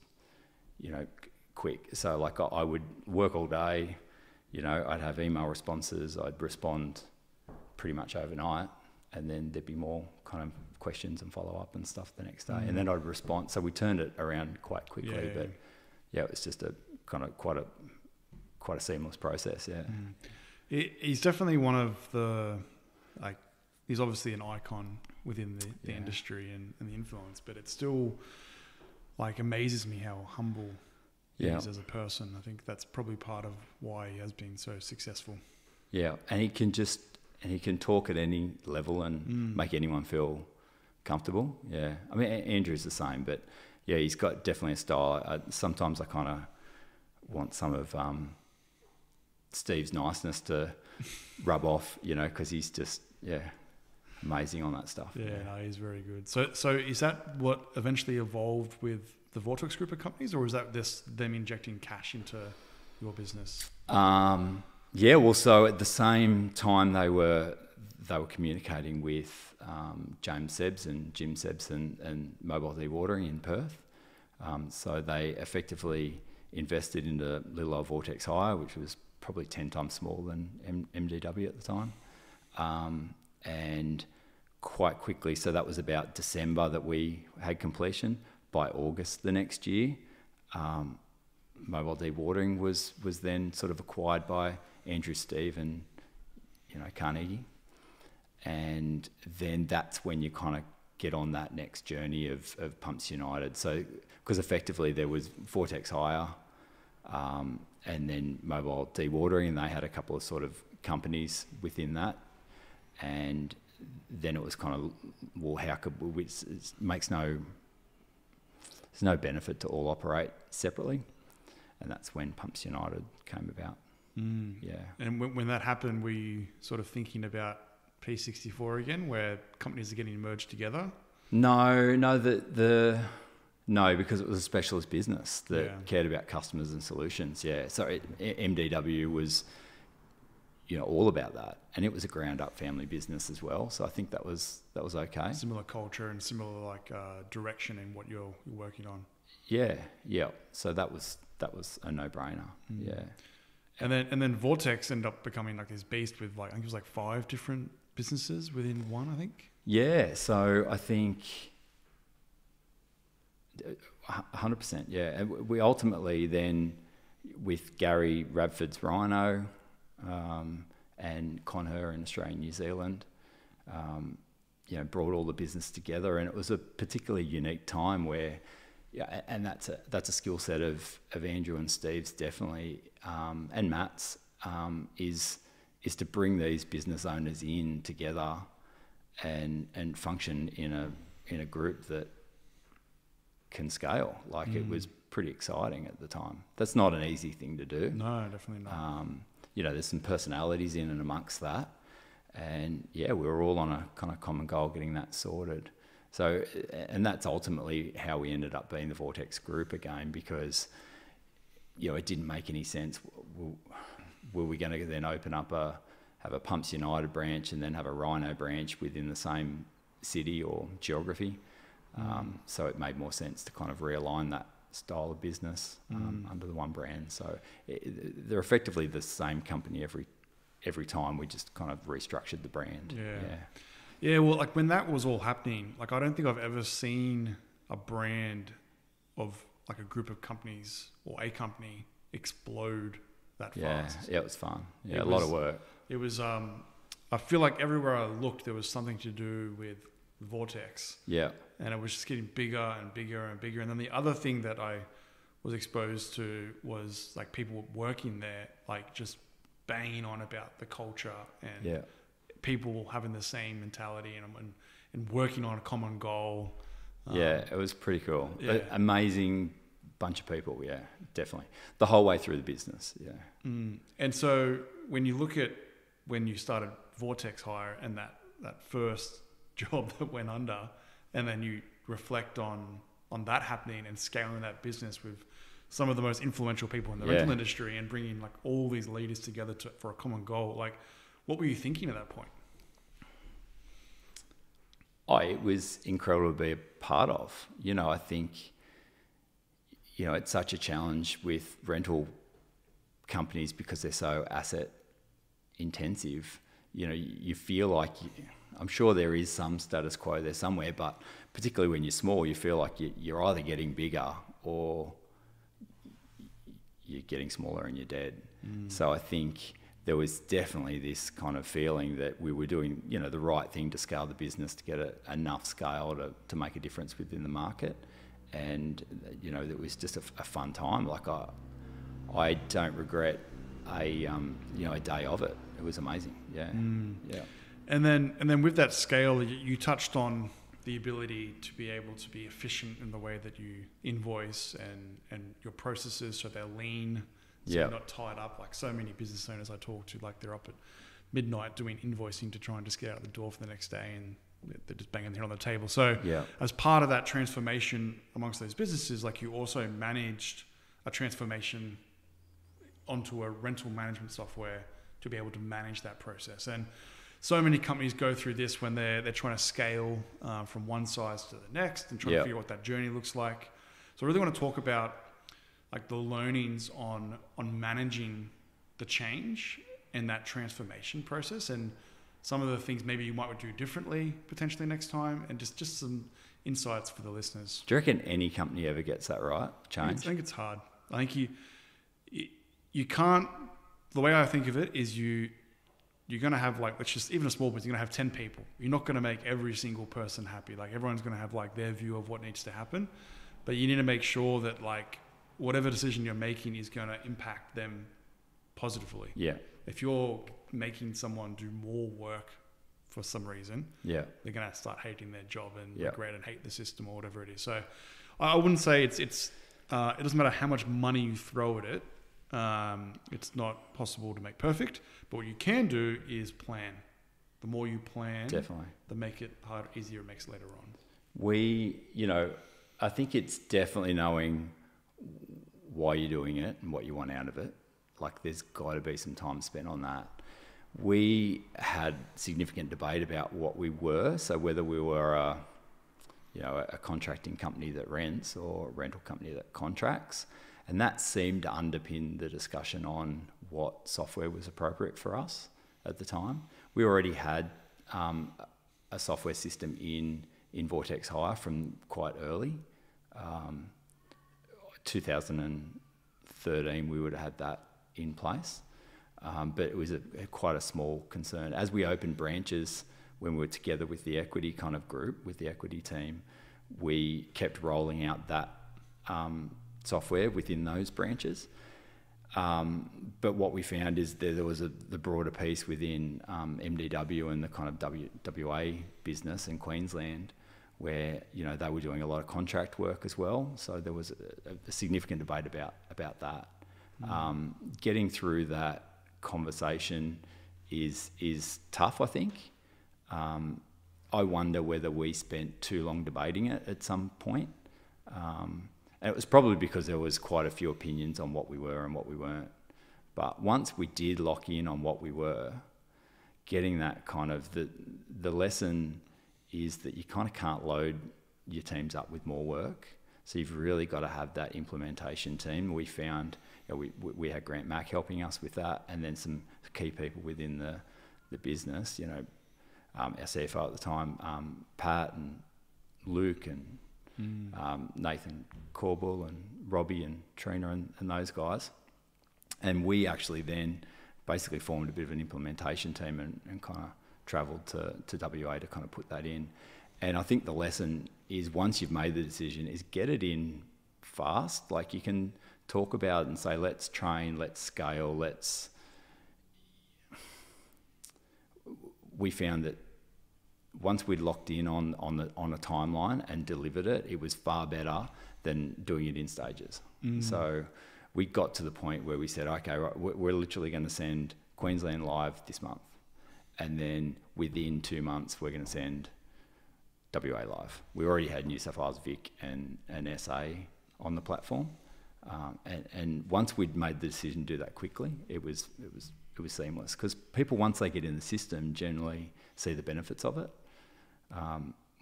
quick. So like I would work all day, I'd have email responses, I'd respond pretty much overnight, and then there'd be more kind of questions and follow up and stuff the next day, and then I'd respond. So we turned it around quite quickly, but it was just a kind of quite a seamless process. He's definitely one of the, he's obviously an icon within the industry and the influence, but it still amazes me how humble he is as a person. I think that's probably part of why he has been so successful. Yeah, and he can talk at any level and make anyone feel comfortable. Yeah, I mean Andrew's the same, but he's got definitely a style. Sometimes I kind of want some of Steve's niceness to rub off, because he's just amazing on that stuff. No, he's very good. So is that what eventually evolved with the Vortex group of companies, or is that them injecting cash into your business? Well, so at the same time they were communicating with James Sebs and Jim Sebs and Mobile Dewatering in Perth. So they effectively invested into little old Vortex Hire, which was probably 10 times smaller than MDW at the time. And quite quickly, so that was about December that we had completion. By August the next year, Mobile Dewatering was then sort of acquired by Andrew, Steve and Carnegie, and then that's when you kind of get on that next journey of Pumps United. So because effectively there was Vortex Hire, and then Mobile Dewatering, and they had a couple of sort of companies within that, and then it was kind of, well, how could we? It makes there's no benefit to all operate separately, and that's when Pumps United came about. And when that happened, were you sort of thinking about P64 again, where companies are getting merged together? No, because it was a specialist business that cared about customers and solutions. So MDW was, all about that. And it was a ground up family business as well. So I think that was okay. Similar culture and similar direction in what you're working on. Yeah. So that was a no-brainer. Yeah. And then Vortex ended up becoming like this beast with I think it was 5 different businesses within one, I think. Yeah. So I think 100%. Yeah. And we ultimately then, with Gary Radford's Rhino, and Conher in Australia and New Zealand, brought all the business together, and it was a particularly unique time where, and that's a skill set of Andrew and Steve's definitely, and Matt's, is to bring these business owners in together and function in a group that can scale. It was pretty exciting at the time. That's not an easy thing to do. No, definitely not. There's some personalities in and amongst that. And we were all on a kind of common goal, getting that sorted. So, and that's ultimately how we ended up being the Vortex Group again, because, it didn't make any sense. Were we going to then open up have a Pumps United branch and then have a Rhino branch within the same city or geography? So it made more sense to kind of realign that style of business under the one brand. So they're effectively the same company every time. We just kind of restructured the brand. Yeah. Well, when that was all happening, I don't think I've ever seen a brand of a group of companies or a company explode that fast. Yeah, it was fun. Yeah, a lot of work. It was. I feel like everywhere I looked, there was something to do with Vortex. Yeah. And it was just getting bigger and bigger and bigger. And then the other thing that I was exposed to was people working there, just banging on about the culture and people having the same mentality and working on a common goal. It was pretty cool. Yeah. Amazing bunch of people. Yeah, definitely. The whole way through the business. Yeah. And so when you look at when you started Vortex Hire and that first job that went under, and then you reflect on that happening and scaling that business with some of the most influential people in the rental industry and bringing all these leaders together for a common goal, what were you thinking at that point? It was incredible to be a part of. I think, it's such a challenge with rental companies because they're so asset intensive. You feel like I'm sure there is some status quo there somewhere, but particularly when you're small, you feel like you're either getting bigger or you're getting smaller and you're dead. So I think there was definitely this kind of feeling that we were doing, the right thing to scale the business to get enough scale to make a difference within the market. And, it was just a fun time. I don't regret a day of it. It was amazing. Yeah. Yeah. And then with that scale, you touched on the ability to be able to be efficient in the way that you invoice and your processes, so they're lean, so you're not tied up like so many business owners I talk to. They're up at midnight doing invoicing to try and just get out the door for the next day, and they're just banging their head on the table. So as part of that transformation amongst those businesses, you also managed a transformation onto a rental management software to be able to manage that process. And so many companies go through this when they're trying to scale from one size to the next and trying to figure out what that journey looks like. So I really want to talk about the learnings on managing the change and that transformation process, and some of the things maybe you might do differently potentially next time, and just some insights for the listeners. Do you reckon any company ever gets that right? Change? I think it's hard. I think you can't. The way I think of it is you're going to have let's just, even a small business, you're going to have 10 people. You're not going to make every single person happy. Everyone's going to have their view of what needs to happen, but you need to make sure that whatever decision you're making is going to impact them positively. Yeah. If you're making someone do more work for some reason, they're going to start hating their job and regret and hate the system or whatever it is. So I wouldn't say it doesn't matter how much money you throw at it. It's not possible to make perfect, but what you can do is plan. The more you plan, definitely, the make it harder, easier it makes later on. I think it's definitely knowing why you're doing it and what you want out of it. There's got to be some time spent on that. we had significant debate about what we were. So whether we were a contracting company that rents or a rental company that contracts. And that seemed to underpin the discussion on what software was appropriate for us at the time. We already had a software system in Vortex Hire from quite early. 2013, we would have had that in place. But it was quite a small concern. As we opened branches, when we were together with the equity kind of group, with the equity team, we kept rolling out that software within those branches. But what we found is there was the broader piece within MDW and the kind of WA business in Queensland, where they were doing a lot of contract work as well. So there was a significant debate about that. Getting through that conversation is tough, I think. I wonder whether we spent too long debating it at some point. And it was probably because there was quite a few opinions on what we were and what we weren't. But once we did lock in on what we were, getting that kind of the lesson is that you kind of can't load your teams up with more work. So you've really got to have that implementation team. We found we had Grant Mack helping us with that, and then some key people within the business. Our CFO at the time, Pat and Luke and Nathan Corbell and Robbie and Trina and those guys. And we actually then basically formed a bit of an implementation team and kind of travelled to WA to kind of put that in. And I think the lesson is, once you've made the decision, is get it in fast. Like, you can talk about it and say, let's train, let's scale, we found that once we'd locked in on a timeline and delivered it, it was far better than doing it in stages. So we got to the point where we said, okay, right, we're literally going to send Queensland live this month, and then within 2 months we're going to send WA live. We already had New South Wales, Vic and SA on the platform, and once we'd made the decision to do that quickly, it was seamless, because people, once they get in the system, generally see the benefits of it.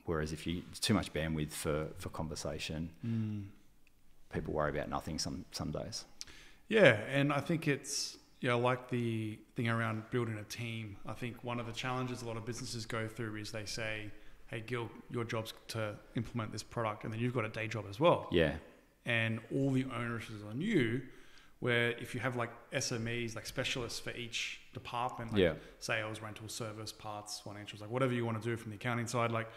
Whereas if it's too much bandwidth for conversation, people worry about nothing some days. Yeah, and I think it's like the thing around building a team. I think one of the challenges a lot of businesses go through is they say, hey, Gil, your job's to implement this product, and then you've got a day job as well. Yeah. And all the onus is on you, where if you have like SMEs, like specialists for each department, like sales, rental, service, parts, financials, like whatever you want to do from the accounting side, like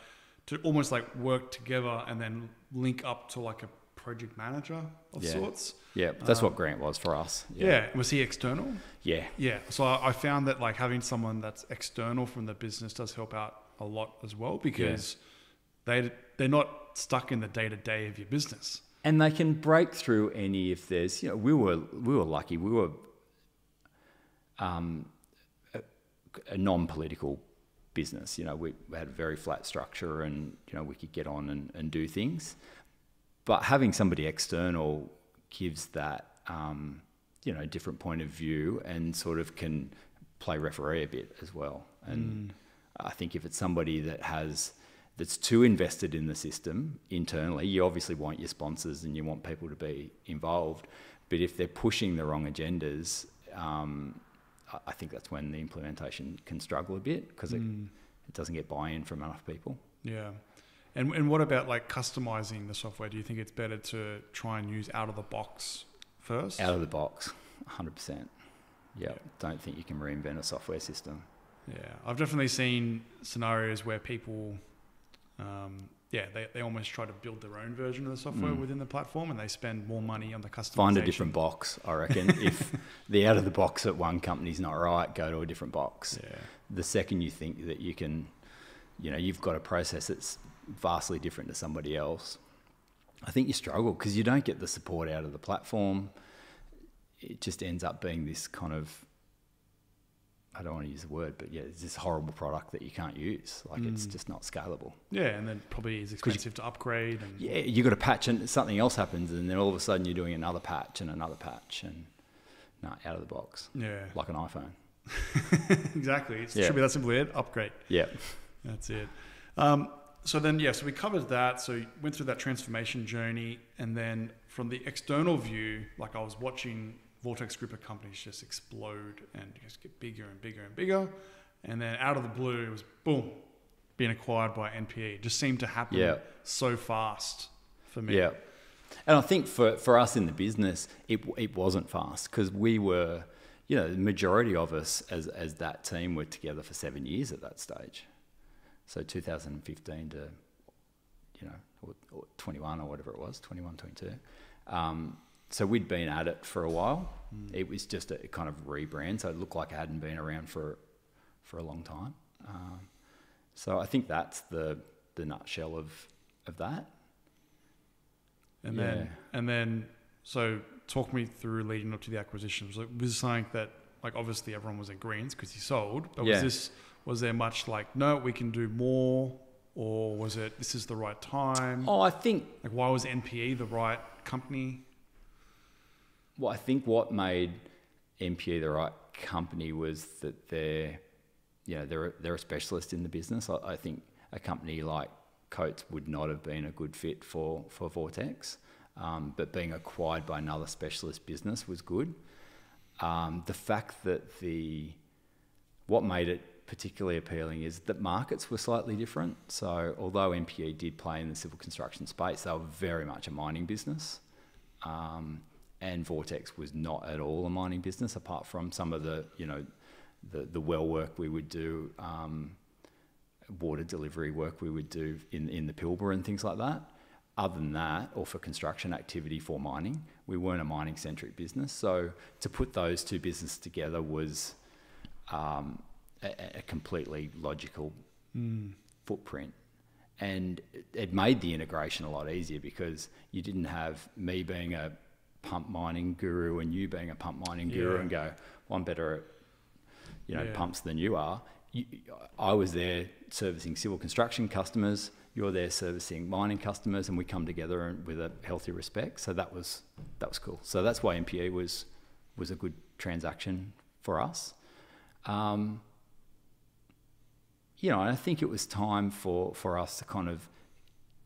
to almost like work together and then link up to like a project manager of sorts. Yeah, that's what Grant was for us. Yeah. Was he external? Yeah. Yeah. So I found that like having someone that's external from the business does help out a lot as well, because they're not stuck in the day-to-day of your business. And they can break through any, if there's, we were lucky. We were a non-political business. We had a very flat structure, and, we could get on and do things. But having somebody external gives that, different point of view, and sort of can play referee a bit as well. And I think if it's somebody that's too invested in the system internally, you obviously want your sponsors and you want people to be involved. But if they're pushing the wrong agendas, I think that's when the implementation can struggle a bit, because it doesn't get buy-in from enough people. Yeah. And what about like customizing the software? Do you think it's better to try and use out of the box first? Out of the box, 100%. Yeah. Don't think you can reinvent a software system. Yeah. I've definitely seen scenarios where people... they almost try to build their own version of the software within the platform, and they spend more money on the customization. Find a different box, I reckon. If the out of the box at one company's not right, go to a different box. Yeah. The second you think that you can, you've got a process that's vastly different to somebody else, I think you struggle, because you don't get the support out of the platform. It just ends up being this kind of, I don't want to use the word, but it's this horrible product that you can't use. Like, it's just not scalable. Yeah, and then probably is expensive to upgrade. And you got a patch and something else happens, and then all of a sudden you're doing another patch, and out of the box. Yeah, like an iPhone. Exactly. It should be that simple. Upgrade. Yeah. That's it. So then, so we covered that. So you went through that transformation journey. And then from the external view, like I was watching Vortex group of companies just explode and just get bigger and bigger and bigger. And then out of the blue, it was boom, being acquired by NPE. It just seemed to happen so fast for me. Yeah. And I think for us in the business, it wasn't fast because we were, the majority of us as that team were together for 7 years at that stage. So 2015 to, or 21 or whatever it was, 21, 22. So we'd been at it for a while. It was just a kind of rebrand. So it looked like it hadn't been around for a long time. So I think that's the nutshell of that. And then, so talk me through leading up to the acquisition. Was it something that, like, obviously everyone was in greens because he sold, but was there much like, no, we can do more, or was it, this is the right time? Oh, I think, like, why was NPE the right company? Well, I think what made NPE the right company was that they're a specialist in the business. I think a company like Coates would not have been a good fit for Vortex, but being acquired by another specialist business was good. The fact that what made it particularly appealing is that markets were slightly different. So although NPE did play in the civil construction space, they were very much a mining business. And Vortex was not at all a mining business, apart from some of the well work we would do, water delivery work we would do in the Pilbara and things like that. Other than that, or for construction activity for mining, we weren't a mining-centric business. So to put those two businesses together was a completely logical footprint. And it made the integration a lot easier because you didn't have me being a pump mining guru and you being a pump mining guru and go, well, I'm better at pumps than you are. I was there servicing civil construction customers, you're there servicing mining customers, and we come together with a healthy respect. So that was cool. So that's why NPE was a good transaction for us. And I think it was time for us to kind of,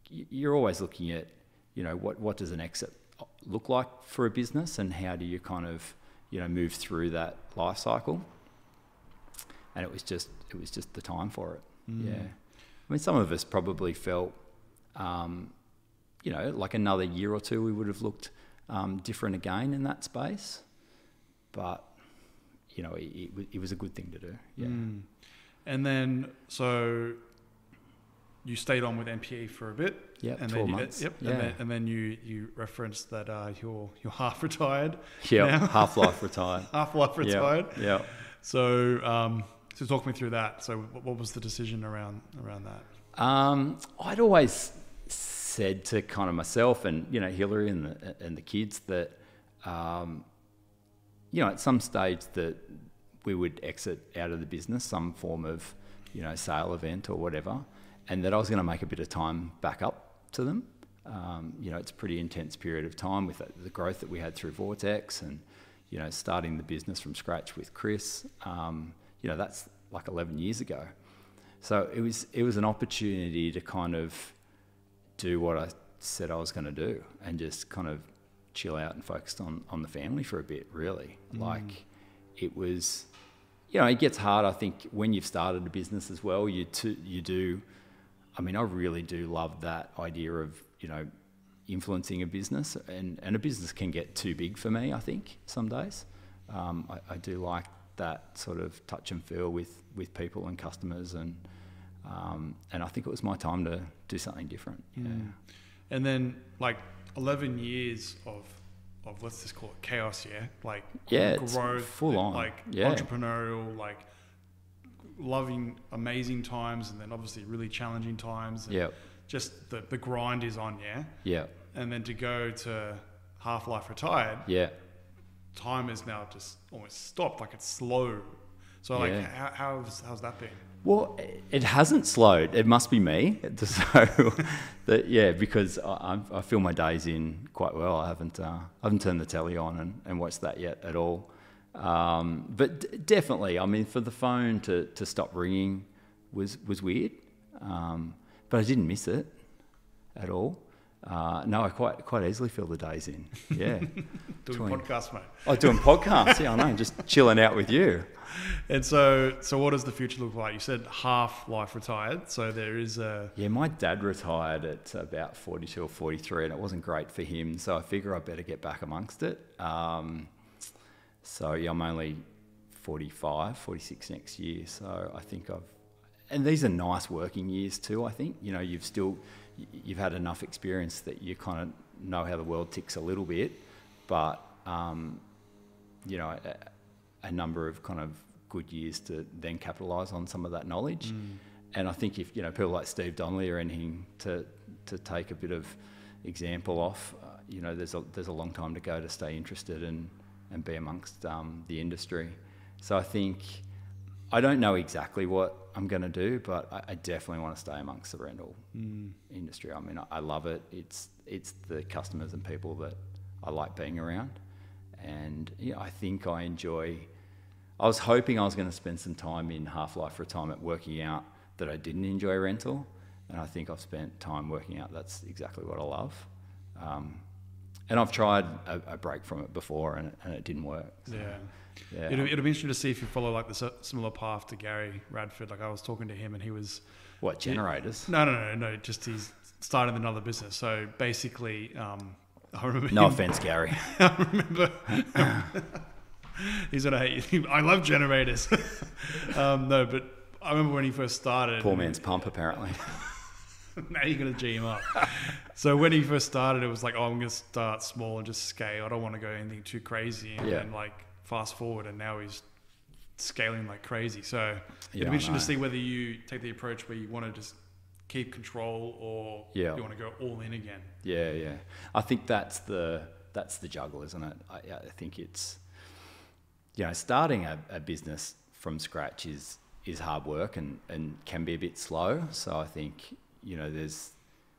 you're always looking at, what does an exit look like for a business, and how do you kind of, move through that life cycle? And it was just the time for it. Yeah. I mean, some of us probably felt, like another year or two, we would have looked different again in that space. But, it was a good thing to do. Yeah. And then, so you stayed on with NPE for a bit. Yeah, and 12 months. And then you referenced that you're half retired. Yeah, half-life retired. Half-life retired. Yeah. So talk me through that. So what was the decision around that? I'd always said to kind of myself and Hillary and the kids that at some stage that we would exit out of the business, some form of sale event or whatever, and that I was going to make a bit of time back up to them. It's a pretty intense period of time with the growth that we had through Vortex and starting the business from scratch with Chris. That's like 11 years ago. So it was an opportunity to kind of do what I said I was going to do and just kind of chill out and focus on the family for a bit, really. Like, it was, it gets hard, I think, when you've started a business as well. You do, I mean, I really do love that idea of, influencing a business, and a business can get too big for me, I think, some days. I do like that sort of touch and feel with people and customers, and I think it was my time to do something different. Yeah. And then, like, 11 years of let's just call it chaos, like growth, full on, entrepreneurial, like loving amazing times, and then obviously really challenging times. And just the grind is on, and then to go to half-life retired, time is now just almost stopped, like it's slow. So how's that been? Well, it hasn't slowed. It must be me. So because I feel my days in quite well. I haven't turned the telly on and watched that yet at all. But definitely, I mean, for the phone to stop ringing was weird, but I didn't miss it at all. No, I quite easily fill the days in. Yeah. Doing podcasts, mate. Oh, doing podcasts. Yeah, I know. Just chilling out with you. And so what does the future look like? You said half life retired, so there is a... Yeah, my dad retired at about 42 or 43, and it wasn't great for him, so I figure I better get back amongst it. So, yeah, I'm only 46 next year, so I think and these are nice working years too, I think. You know, you've had enough experience that you kind of know how the world ticks a little bit, but, you know, a number of kind of good years to then capitalise on some of that knowledge. And I think if, you know, people like Steve Donnelly or anything to take a bit of example off, you know, there's a long time to go to stay interested and be amongst the industry. So I think, I don't know exactly what I'm going to do, but I definitely want to stay amongst the rental industry. I mean, I love it. It's the customers and people that I like being around. And yeah, I think I was hoping I was going to spend some time in half-life retirement working out that I didn't enjoy rental. And I think I've spent time working out that's exactly what I love. And I've tried a break from it before and it didn't work. So, yeah. It'll be interesting to see if you follow like the similar path to Gary Radford. Like I was talking to him and he was... What, generators? No. Just he's started another business. So basically, I remember... No offense, Gary. I remember... He's going to hate you. I love generators. No, but I remember when he first started... Poor man's pump, apparently. Now you're going to G him up. So when he first started, it was like, I'm going to start small and just scale. I don't want to go anything too crazy. And then like fast forward, and now he's scaling like crazy. So it'd be interesting to see whether you take the approach where you want to just keep control or you want to go all in again. Yeah. I think that's the juggle, isn't it? I think it's, you know, starting a business from scratch is hard work and can be a bit slow. So I think, you know,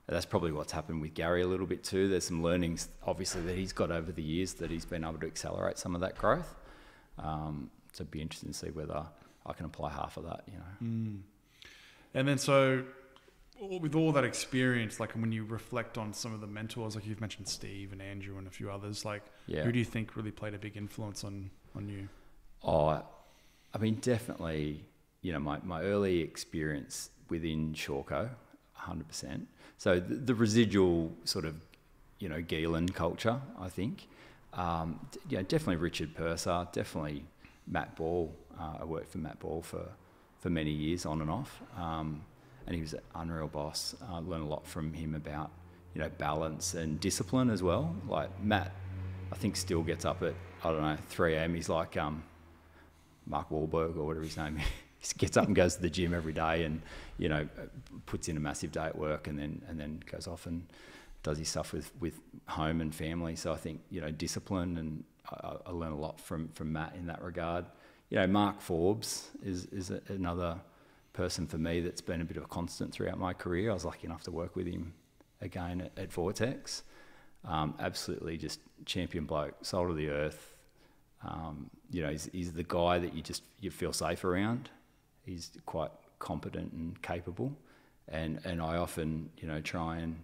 that's probably what's happened with Gary a little bit too. There's some learnings, obviously, that he's got over the years that he's been able to accelerate some of that growth. So it'd be interesting to see whether I can apply half of that, you know. And then so with all that experience, like when you reflect on some of the mentors, like you've mentioned Steve and Andrew and a few others, like who do you think really played a big influence on you? Oh, I mean, definitely, you know, my early experience within Shawco, 100%. So the residual sort of, you know, Geelan culture, I think. Yeah, definitely Richard Purser, definitely Matt Ball. I worked for Matt Ball for many years on and off. And he was an unreal boss. I learned a lot from him about, you know, balance and discipline as well. Like Matt, I think still gets up at, 3 a.m. He's like Mark Wahlberg or whatever his name is. He gets up and goes to the gym every day and, you know, puts in a massive day at work and then goes off and does his stuff with home and family. So I think, you know, discipline, and I learn a lot from Matt in that regard. You know, Mark Forbes is another person for me that's been a bit of a constant throughout my career. I was lucky enough to work with him again at Vortex. Absolutely just champion bloke, soul of the earth. You know, he's the guy that you feel safe around. He's quite competent and capable, and I often, you know, try and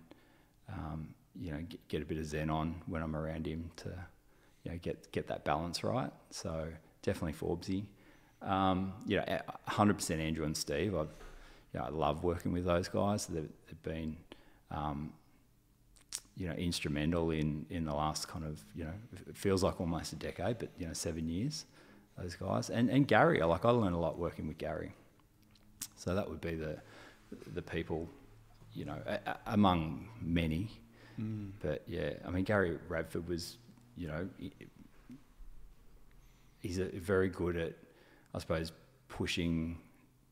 you know, get a bit of zen on when I'm around him to, you know, get that balance right. So definitely Forbesy. You know, 100% Andrew and Steve. I love working with those guys. They've been you know, instrumental in the last kind of, you know, it feels like almost a decade, but, you know, 7 years, those guys. And Gary, I learned a lot working with Gary. So that would be the people, you know, among many. But yeah, I mean, Gary Radford was, you know, he's very good at, I suppose, pushing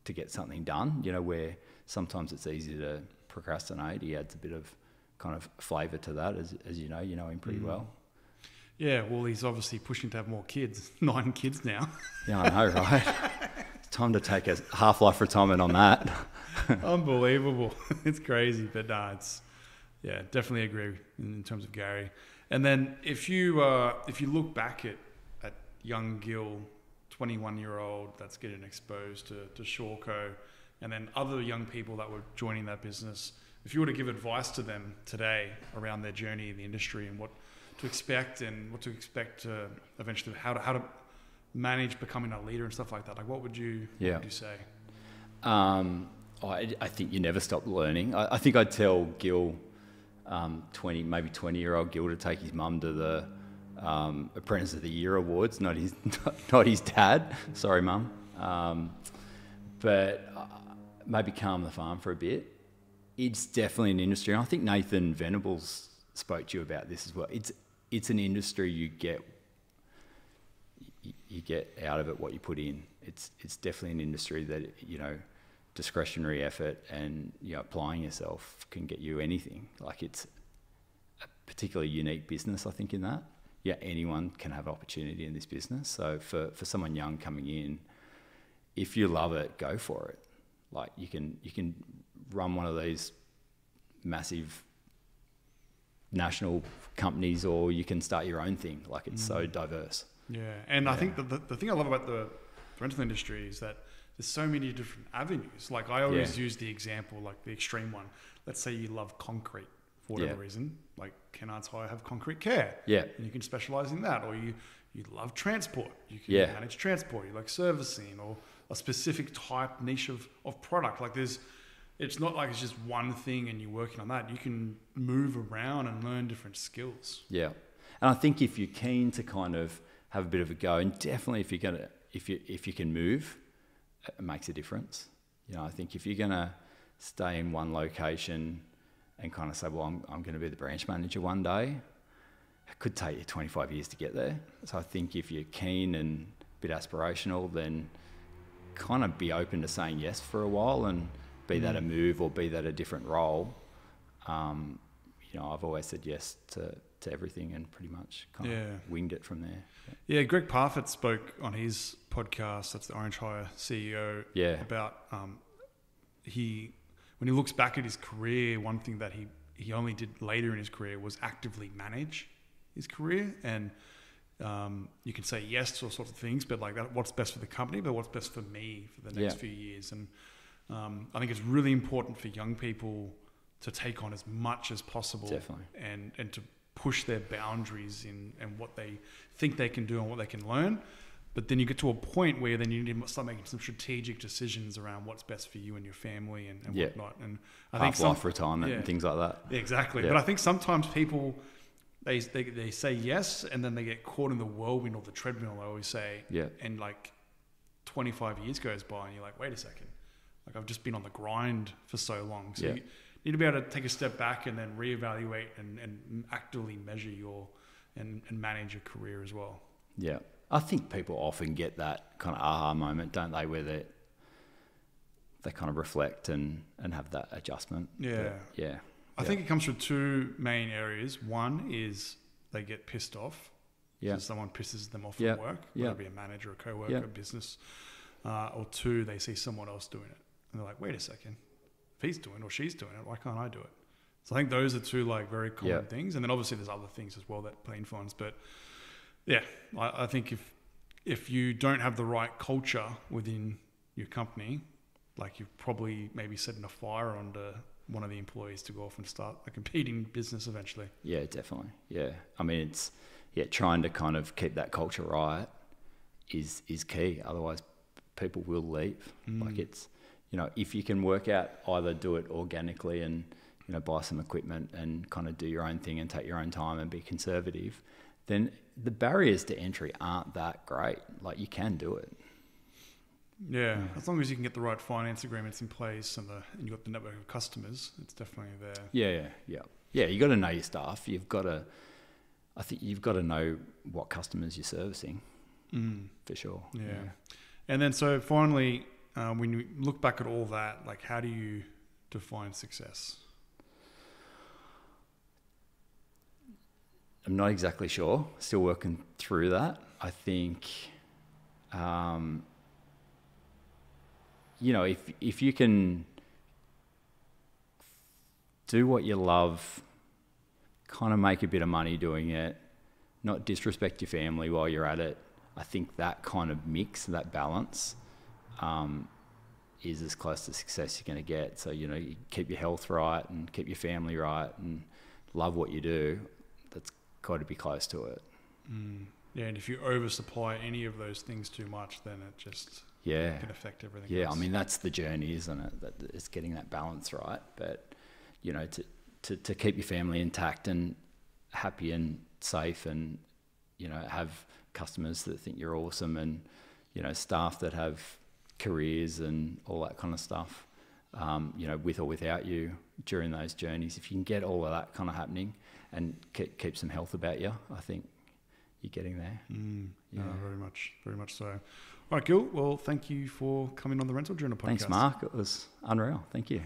to get something done, you know, where sometimes it's easy to procrastinate. He adds a bit of kind of flavour to that, as you know him pretty well. Yeah, well, he's obviously pushing to have more kids. 9 kids now. Yeah, I know, right? It's time to take a half-life retirement on that. Unbelievable. It's crazy, but definitely agree in terms of Gary. And then if you look back at young Gil, 21-year-old that's getting exposed to Shawco, and then other young people that were joining that business, if you were to give advice to them today around their journey in the industry and what to expect to eventually how to manage becoming a leader and stuff like that, like what would you say? I think you never stop learning. I think I'd tell Gil, 20-year-old Gil, to take his mum to the Apprentice of the Year awards, not his dad. Sorry, Mum. But maybe calm the farm for a bit. It's definitely an industry, and I think Nathan Venables spoke to you about this as well. It's an industry you get out of it what you put in. It's definitely an industry that, you know, discretionary effort and, you know, applying yourself can get you anything. Like, it's a particularly unique business, I think, in that. Yeah, anyone can have opportunity in this business. So for someone young coming in, if you love it, go for it. Like, you can run one of these massive national companies, or you can start your own thing. Like, it's so diverse. Yeah, and I think the thing I love about the rental industry is that there's so many different avenues. Like, I always use the example, like the extreme one. Let's say you love concrete for whatever reason. Like, Kennard's Hire have concrete care. Yeah. And you can specialize in that. Or you love transport. You can manage transport. You like servicing or a specific type niche of product. Like, it's not like it's just one thing and you're working on that. You can move around and learn different skills. Yeah. And I think if you're keen to kind of have a bit of a go, and definitely if you can move, it makes a difference. You know, I think if you're gonna stay in one location and kind of say, well, I'm going to be the branch manager one day, it could take you 25 years to get there. So I think if you're keen and a bit aspirational, then kind of be open to saying yes for a while, and be that a move or be that a different role. You know, I've always said yes to everything and pretty much kind of winged it from there. Yeah, Greg Parfitt spoke on his podcast, that's the Orange Hire CEO, about when he looks back at his career, one thing that he only did later in his career was actively manage his career. And you can say yes to all sorts of things, but like that, what's best for the company, but what's best for me for the next few years. And I think it's really important for young people to take on as much as possible. Definitely. And to push their boundaries in and what they think they can do and what they can learn. But then you get to a point where then you need to start making some strategic decisions around what's best for you and your family and whatnot. And I think half-life retirement and things like that. Exactly. Yeah. But I think sometimes people, they say yes, and then they get caught in the whirlwind or the treadmill, I always say. Yeah. And like 25 years goes by and you're like, wait a second. Like, I've just been on the grind for so long. So you need to be able to take a step back and then reevaluate and actively measure and manage your career as well. Yeah. I think people often get that kind of aha moment, don't they, where they kind of reflect and have that adjustment. Yeah. But I think it comes from two main areas. One is they get pissed off. Yeah. So someone pisses them off at work, whether it be a manager, a co-worker, a business. Or two, they see someone else doing it. And they're like, wait a second. If he's doing it or she's doing it, why can't I do it? So I think those are two like very common things. And then obviously there's other things as well that play influence. But yeah, I think if you don't have the right culture within your company, like you've probably maybe setting a fire under one of the employees to go off and start a competing business eventually. Yeah, definitely. Yeah. I mean, it's, trying to kind of keep that culture right is key. Otherwise people will leave. Like, it's, you know, if you can work out, either do it organically and, you know, buy some equipment and kind of do your own thing and take your own time and be conservative, then the barriers to entry aren't that great. Like, you can do it. Yeah, as long as you can get the right finance agreements in place and you've got the network of customers, it's definitely there. Yeah, you got to know your staff. I think you've got to know what customers you're servicing, for sure. Yeah. And then so finally, when you look back at all that, like, how do you define success? I'm not exactly sure. Still working through that. I think, you know, if you can do what you love, kind of make a bit of money doing it, not disrespect your family while you're at it, I think that kind of mix, that balance, is as close to success you're going to get. So, you know, you keep your health right and keep your family right and love what you do. That's got to be close to it. Yeah, and if you oversupply any of those things too much, then it just can affect everything else. I mean, that's the journey, isn't it? That it's getting that balance right. But, you know, to keep your family intact and happy and safe, and, you know, have customers that think you're awesome, and, you know, staff that have careers and all that kind of stuff, you know, with or without you during those journeys. If you can get all of that kind of happening and keep some health about you, I think you're getting there. No, very much so. All right, Gil. Well, thank you for coming on the Rental Journal podcast. Thanks, Mark. It was unreal. Thank you.